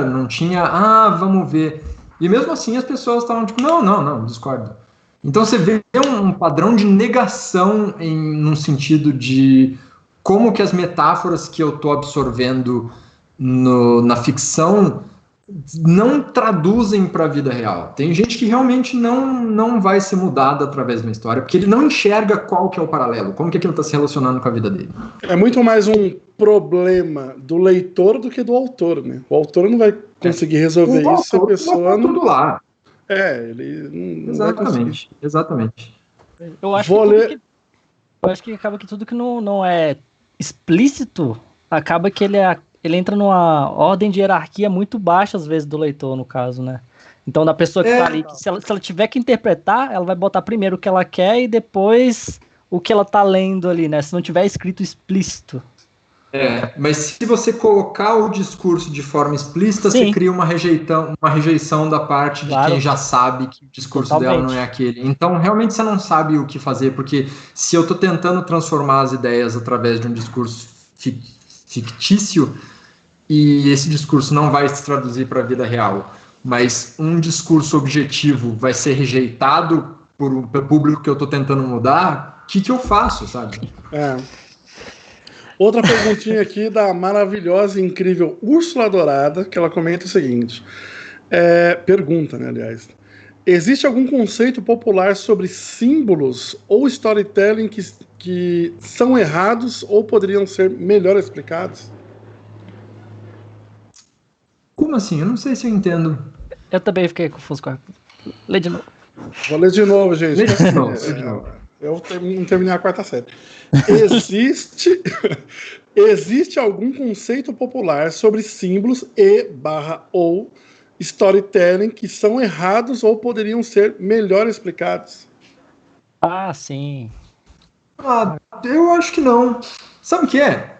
vamos ver. E mesmo assim as pessoas estavam tipo, não, discordo. Então você vê um padrão de negação num sentido de como que as metáforas que eu estou absorvendo na ficção não traduzem para a vida real. Tem gente que realmente não vai ser mudada através de uma história, porque ele não enxerga qual que é o paralelo, como que aquilo está se relacionando com a vida dele. É muito mais um problema do leitor do que do autor, né? O autor não vai conseguir resolver isso se a pessoa não... tudo lá. Ele não vai conseguir. Exatamente. Eu acho que acaba que tudo que não é explícito, acaba que ele entra numa ordem de hierarquia muito baixa, às vezes, do leitor, no caso, né? Então, da pessoa que tá ali, se ela tiver que interpretar, ela vai botar primeiro o que ela quer e depois o que ela tá lendo ali, né? Se não tiver escrito explícito. Mas se você colocar o discurso de forma explícita, Sim. Você cria uma rejeição da parte de quem já sabe que o discurso dela não é aquele. Então, realmente, você não sabe o que fazer, porque se eu tô tentando transformar as ideias através de um discurso fictício, e esse discurso não vai se traduzir para a vida real, mas um discurso objetivo vai ser rejeitado por público que eu estou tentando mudar, o que eu faço, sabe? Outra perguntinha aqui da maravilhosa e incrível Úrsula Dourada, que ela comenta o seguinte, pergunta, né, aliás, existe algum conceito popular sobre símbolos ou storytelling que são errados ou poderiam ser melhor explicados? Como assim? Eu não sei se eu entendo. Eu também fiquei confuso com a... Lê de novo. Vou ler de novo, gente. Lê de novo. Eu não terminei a quarta série. Existe algum conceito popular sobre símbolos ou storytelling que são errados ou poderiam ser melhor explicados? Ah, sim. Eu acho que não. Sabe o que é?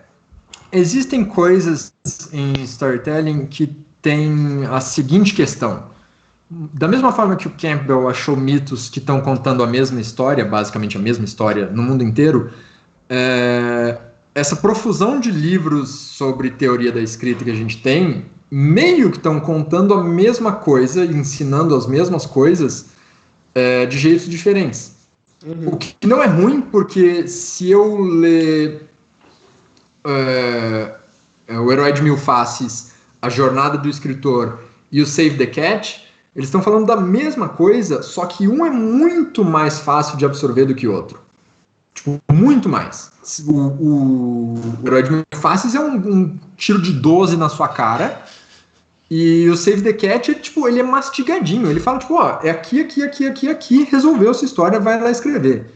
Existem coisas em storytelling que têm a seguinte questão. Da mesma forma que o Campbell achou mitos que estão contando a mesma história, basicamente a mesma história no mundo inteiro, essa profusão de livros sobre teoria da escrita que a gente tem, meio que estão contando a mesma coisa, ensinando as mesmas coisas de jeitos diferentes. O que não é ruim, porque se eu ler O Herói de Mil Faces, A Jornada do Escritor e o Save the Cat, eles estão falando da mesma coisa, só que um é muito mais fácil de absorver do que o outro. Tipo, muito mais. O Herói de Mil Faces é um tiro de 12 na sua cara, e o Save the Cat, tipo, ele é mastigadinho. Ele fala, tipo, ó, é aqui, aqui, aqui, aqui, aqui, resolveu sua história, vai lá escrever.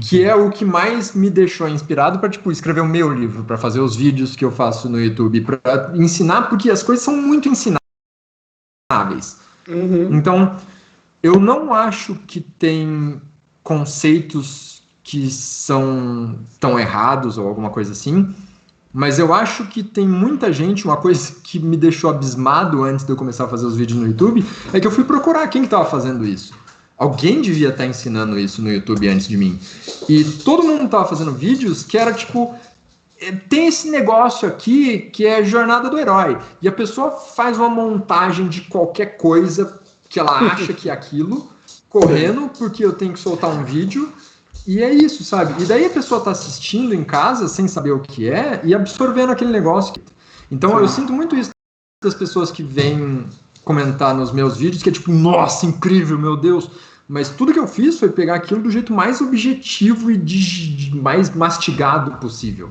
Que é o que mais me deixou inspirado para, tipo, escrever o meu livro, para fazer os vídeos que eu faço no YouTube, para ensinar, porque as coisas são muito ensináveis. Então, eu não acho que tem conceitos que são tão errados ou alguma coisa assim, mas eu acho que tem muita gente. Uma coisa que me deixou abismado antes de eu começar a fazer os vídeos no YouTube é que eu fui procurar quem que estava fazendo isso. Alguém devia estar ensinando isso no YouTube antes de mim. E todo mundo estava fazendo vídeos que era tipo, tem esse negócio aqui que é jornada do herói. E a pessoa faz uma montagem de qualquer coisa que ela acha que é aquilo, correndo, porque eu tenho que soltar um vídeo. E é isso, sabe? E daí a pessoa está assistindo em casa sem saber o que é e absorvendo aquele negócio. Então eu sinto muito isso das pessoas que vêm comentar nos meus vídeos, que é tipo, nossa, incrível, meu Deus. Mas tudo que eu fiz foi pegar aquilo do jeito mais objetivo e mais mastigado possível.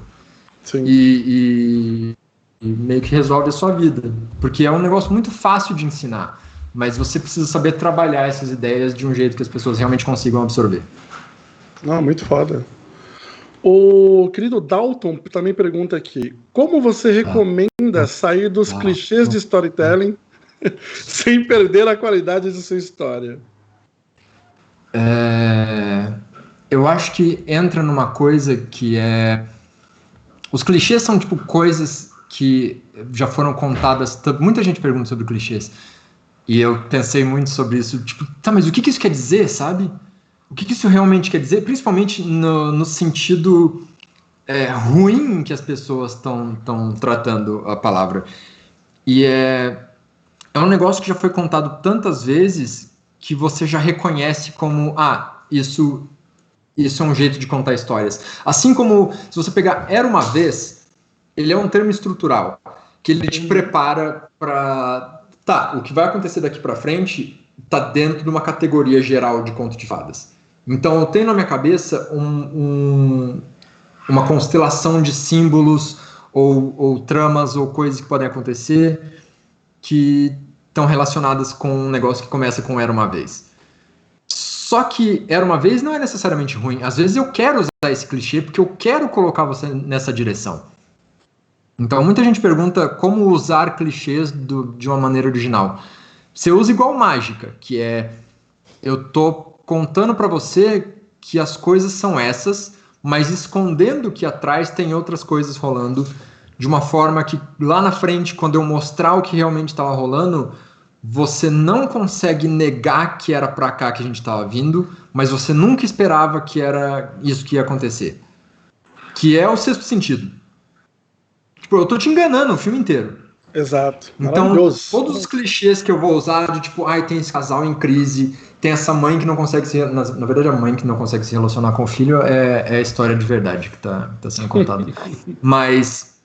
Sim. E meio que resolve a sua vida. Porque é um negócio muito fácil de ensinar. Mas você precisa saber trabalhar essas ideias de um jeito que as pessoas realmente consigam absorver. Não, muito foda. O querido Dalton também pergunta aqui: como você recomenda sair dos clichês de storytelling sem perder a qualidade de sua história? Eu acho que entra numa coisa que é... Os clichês são tipo coisas que já foram contadas. Muita gente pergunta sobre clichês. E eu pensei muito sobre isso. Tipo, tá, mas o que isso quer dizer, sabe? O que isso realmente quer dizer? Principalmente no sentido ruim que as pessoas estão tratando a palavra. E é um negócio que já foi contado tantas vezes que você já reconhece como, isso é um jeito de contar histórias. Assim como, se você pegar Era Uma Vez, ele é um termo estrutural, que ele te prepara para... Tá, o que vai acontecer daqui para frente tá dentro de uma categoria geral de conto de fadas. Então eu tenho na minha cabeça uma constelação de símbolos ou tramas ou coisas que podem acontecer que estão relacionadas com um negócio que começa com Era Uma Vez. Só que Era Uma Vez não é necessariamente ruim. Às vezes eu quero usar esse clichê porque eu quero colocar você nessa direção. Então muita gente pergunta como usar clichês de uma maneira original. Você usa igual mágica, que é... Eu tô contando para você que as coisas são essas, mas escondendo que atrás tem outras coisas rolando, de uma forma que lá na frente, quando eu mostrar o que realmente estava rolando, você não consegue negar que era para cá que a gente estava vindo, mas você nunca esperava que era isso que ia acontecer. Que é o Sexto Sentido. Tipo, eu tô te enganando o filme inteiro. Exato. Então, todos os clichês que eu vou usar de tipo, tem esse casal em crise, tem essa mãe que não consegue se... Na verdade, a mãe que não consegue se relacionar com o filho é a história de verdade que tá sendo contada. Mas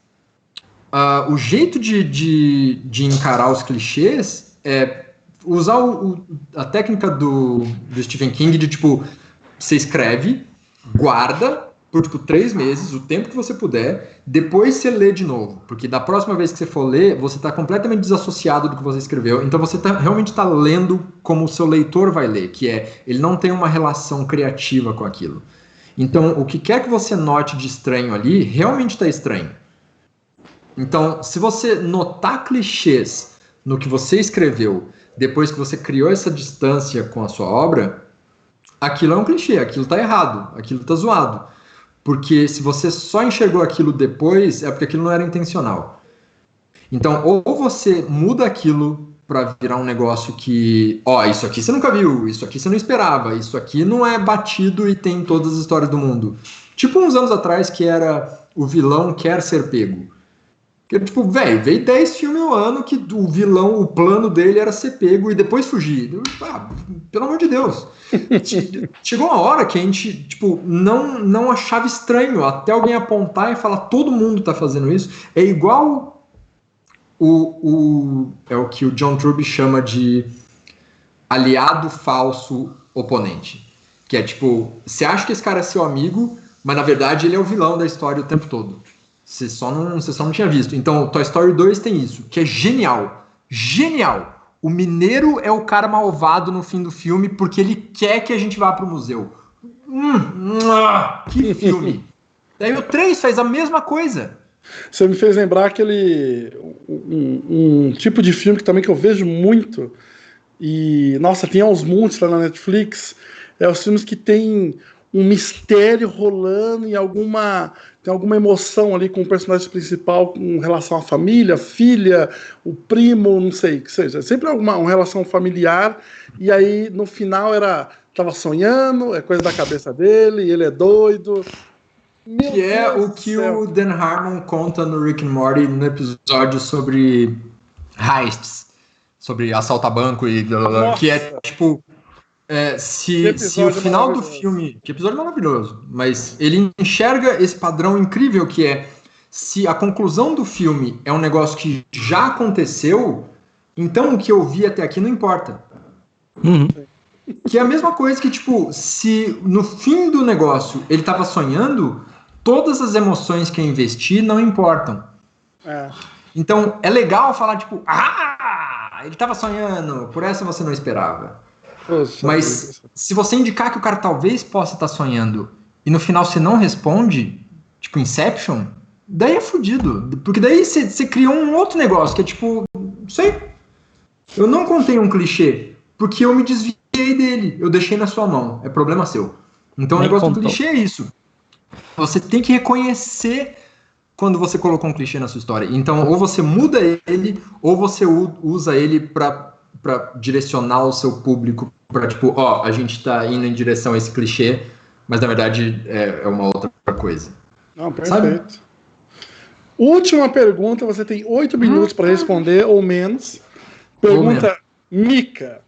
o jeito de encarar os clichês é usar a técnica do Stephen King de, tipo, você escreve, guarda por, tipo, 3 meses, o tempo que você puder, depois você lê de novo, porque da próxima vez que você for ler, você está completamente desassociado do que você escreveu, então você realmente está lendo como o seu leitor vai ler, que ele não tem uma relação criativa com aquilo. Então, o que quer que você note de estranho ali, realmente está estranho. Então, se você notar clichês no que você escreveu, depois que você criou essa distância com a sua obra, aquilo é um clichê, aquilo está errado, aquilo está zoado. Porque se você só enxergou aquilo depois, é porque aquilo não era intencional. Então, ou você muda aquilo para virar um negócio que, isso aqui você nunca viu, isso aqui você não esperava, isso aqui não é batido e tem todas as histórias do mundo. Tipo uns anos atrás que era o vilão quer ser pego. Que tipo, veio 10 filmes no ano que o vilão, o plano dele era ser pego e depois fugir. Pelo amor de Deus. Chegou uma hora que a gente, tipo, não achava estranho até alguém apontar e falar, todo mundo tá fazendo isso. É igual é o que o John Truby chama de aliado falso oponente. Que é tipo, você acha que esse cara é seu amigo, mas na verdade ele é o vilão da história o tempo todo. Você só não tinha visto. Então, Toy Story 2 tem isso, que é genial. Genial! O mineiro é o cara malvado no fim do filme porque ele quer que a gente vá pro museu. Que filme! Daí o 3 faz a mesma coisa. Você me fez lembrar aquele... Um tipo de filme que também que eu vejo muito. E, nossa, tem aos montes lá na Netflix. É os filmes que tem um mistério rolando e tem alguma emoção ali com o personagem principal com relação à família, filha, o primo, não sei, que seja. Sempre uma relação familiar. E aí, no final, tava sonhando, é coisa da cabeça dele, ele é doido. Que é o que o Dan Harmon conta no Rick and Morty no episódio sobre heists, sobre assalto a banco e blá, blá, blá, que é tipo se o final do filme, que episódio maravilhoso, mas ele enxerga esse padrão incrível que é se a conclusão do filme é um negócio que já aconteceu, então o que eu vi até aqui não importa. Que é a mesma coisa que, tipo, se no fim do negócio ele tava sonhando, todas as emoções que eu investi não importam. Então, é legal falar, tipo, ele tava sonhando, por essa você não esperava. Poxa, mas se você indicar que o cara talvez possa estar sonhando e no final você não responde, tipo Inception, daí é fudido. Porque daí você criou um outro negócio que é tipo, sei, eu não contei um clichê porque eu me desviei dele, eu deixei na sua mão, é problema seu. Então o negócio do clichê é isso. Você tem que reconhecer quando você colocou um clichê na sua história. Então, ou você muda ele, ou você usa ele para direcionar o seu público para, tipo, a gente tá indo em direção a esse clichê, mas na verdade é uma outra coisa. Não, perfeito. Sabe? Última pergunta, você tem 8 minutos para responder, ou menos. Pergunta Mica.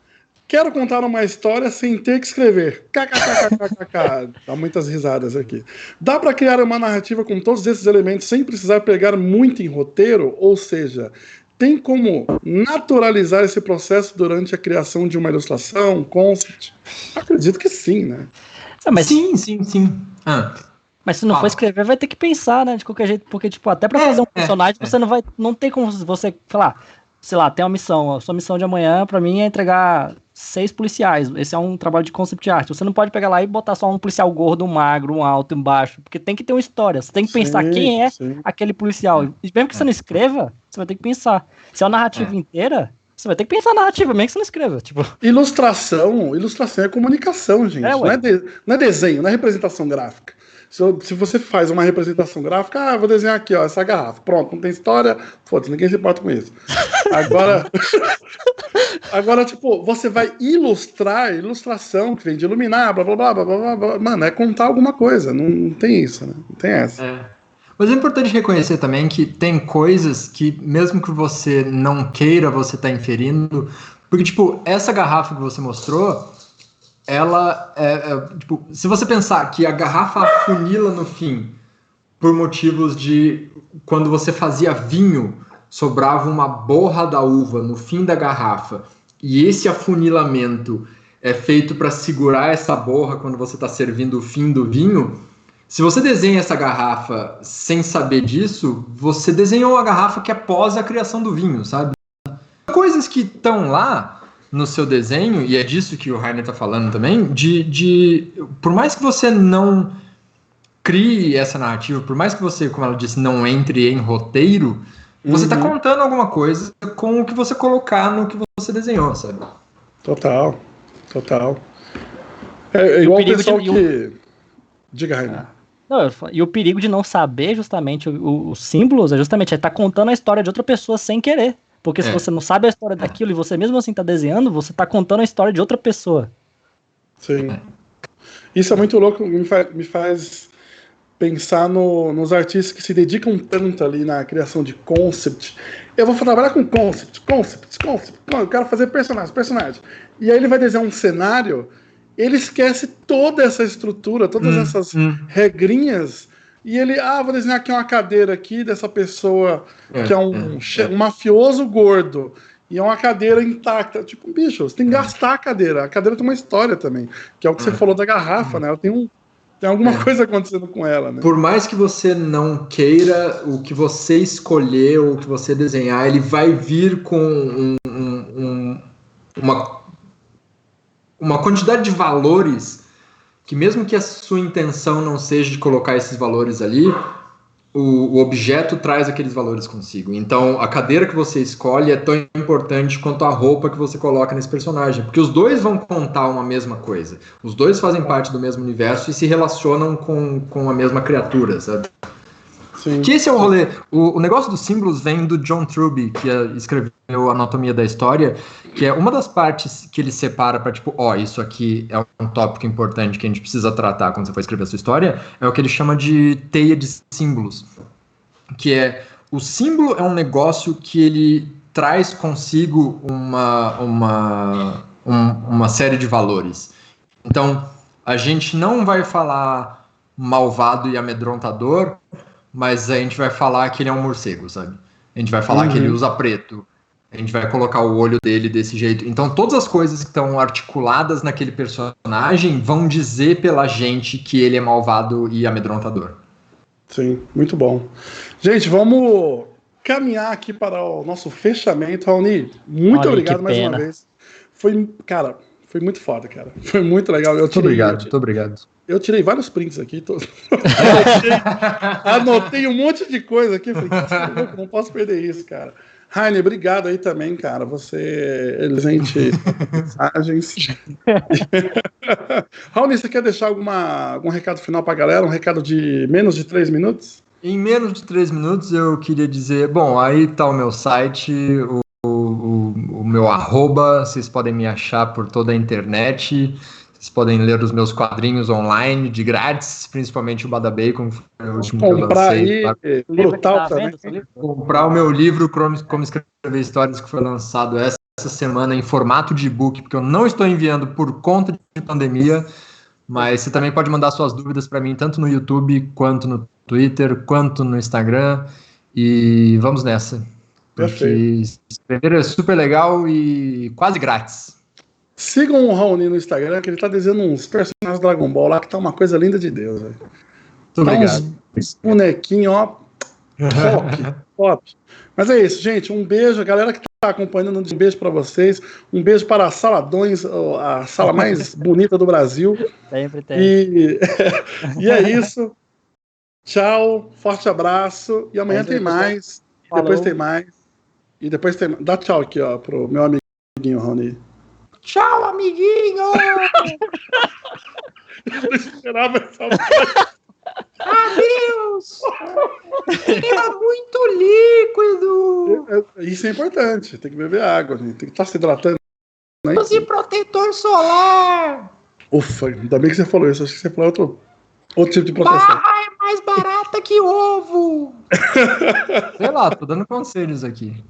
Quero contar uma história sem ter que escrever. KKKKKK. Dá muitas risadas aqui. Dá para criar uma narrativa com todos esses elementos sem precisar pegar muito em roteiro? Ou seja, tem como naturalizar esse processo durante a criação de uma ilustração, concept? Acredito que sim, né? Mas sim. Mas se não for escrever, vai ter que pensar, né? De qualquer jeito, porque, tipo, até pra fazer um personagem, você não tem como você falar, sei lá, tem uma missão, a sua missão de amanhã, pra mim, é entregar 6 policiais. Esse é um trabalho de concept art. Você não pode pegar lá e botar só um policial gordo, um magro, um alto, um baixo, porque tem que ter uma história. Você tem que pensar quem é aquele policial. E mesmo que você não escreva, você vai ter que pensar. Se é uma narrativa inteira, você vai ter que pensar na narrativa, mesmo que você não escreva. Tipo... Ilustração é comunicação, gente. Não é desenho, não é representação gráfica. Se você faz uma representação gráfica, vou desenhar aqui, essa garrafa. Pronto, não tem história, foda-se, ninguém se importa com isso. Agora, tipo, você vai ilustração, que vem de iluminar, blá, blá, blá, blá, blá, blá. Mano, é contar alguma coisa, não tem isso, né? Não tem essa. Mas é importante reconhecer também que tem coisas que, mesmo que você não queira, você tá inferindo. Porque, tipo, essa garrafa que você mostrou, ela tipo, se você pensar que a garrafa afunila no fim, por motivos de quando você fazia vinho, sobrava uma borra da uva no fim da garrafa, e esse afunilamento é feito para segurar essa borra quando você está servindo o fim do vinho. Se você desenha essa garrafa sem saber disso, você desenhou a garrafa que é após a criação do vinho, sabe? Coisas que estão lá no seu desenho, e é disso que o Rainer está falando também, por mais que você não crie essa narrativa, por mais que você, como ela disse, não entre em roteiro, você está contando alguma coisa com o que você colocar no que você desenhou, sabe? Total. É igual o pessoal que... Diga, Rainer. E o perigo de não saber justamente os símbolos é justamente estar contando a história de outra pessoa sem querer. Porque se você não sabe a história daquilo e você mesmo assim está desenhando, você está contando a história de outra pessoa. Sim. Isso é muito louco, me faz pensar nos artistas que se dedicam tanto ali na criação de concept. Eu vou trabalhar com concept. Eu quero fazer personagem. E aí ele vai desenhar um cenário, ele esquece toda essa estrutura, todas essas regrinhas e ele, vou desenhar aqui uma cadeira aqui dessa pessoa que é um mafioso gordo. E é uma cadeira intacta. Tipo, bicho, você tem que gastar a cadeira tem uma história também, que é o que você falou da garrafa, né? Ela tem alguma coisa acontecendo com ela, né? Por mais que você não queira, o que você escolher, o que você desenhar, ele vai vir com uma quantidade de valores que, mesmo que a sua intenção não seja de colocar esses valores ali, o objeto traz aqueles valores consigo. Então, a cadeira que você escolhe é tão importante quanto a roupa que você coloca nesse personagem, porque os dois vão contar uma mesma coisa. Os dois fazem parte do mesmo universo e se relacionam com a mesma criatura, sabe? Sim. Que esse é o rolê. O negócio dos símbolos vem do John Truby, que escreveu Anatomia da História, que é uma das partes que ele separa para, tipo, isso aqui é um tópico importante que a gente precisa tratar quando você for escrever a sua história, é o que ele chama de teia de símbolos. Que o símbolo é um negócio que ele traz consigo uma série de valores. Então, a gente não vai falar malvado e amedrontador, mas a gente vai falar que ele é um morcego, sabe? A gente vai falar que ele usa preto. A gente vai colocar o olho dele desse jeito. Então, todas as coisas que estão articuladas naquele personagem vão dizer pela gente que ele é malvado e amedrontador. Sim, muito bom. Gente, vamos caminhar aqui para o nosso fechamento. Raoni, muito obrigado mais uma vez. Foi muito foda, cara. Foi muito legal. Muito obrigado. Eu tirei vários prints aqui. Anotei um monte de coisa aqui. Falei, não posso perder isso, cara. Rainer, obrigado aí também, cara. Você excelente mensagens. Raoni, você quer deixar algum recado final pra galera? Um recado de menos de 3 minutos? Em menos de 3 minutos eu queria dizer, bom, aí tá o meu site, o meu @, vocês podem me achar por toda a internet. Vocês podem ler os meus quadrinhos online, de grátis, principalmente o Bada Bacon, que foi o último que eu lancei. Brutal também. Comprar o meu livro, Como Escrever Histórias, que foi lançado essa semana em formato de e-book, porque eu não estou enviando por conta de pandemia, mas você também pode mandar suas dúvidas para mim, tanto no YouTube, quanto no Twitter, quanto no Instagram, e vamos nessa. Porque escrever é super legal e quase grátis. Sigam o Raoni no Instagram, que ele tá desenhando uns personagens do Dragon Ball lá, que tá uma coisa linda de Deus. Véio. Muito obrigado. Uns bonequinhos, ó. Top. Mas é isso, gente. Um beijo. A galera que tá acompanhando, um beijo para vocês. Um beijo para a Saladões, a sala mais bonita do Brasil. Sempre tem. E é isso. Tchau. Forte abraço. E amanhã tem mais. E depois tem mais. E depois tem. Dá tchau aqui, ó, pro meu amiguinho Raoni. Tchau, amiguinho! Eu não esperava essa voz. Adeus! Era muito líquido! Isso é importante. Tem que beber água, gente. Tem que estar se hidratando. Use protetor solar! Ufa, ainda bem que você falou isso. Acho que você falou outro tipo de proteção. Barra é mais barata que ovo! Sei lá, tô dando conselhos aqui.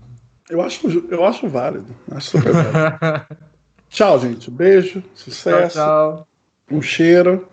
Eu acho válido. Acho super válido. Tchau, gente. Beijo, sucesso. Tchau. Um cheiro.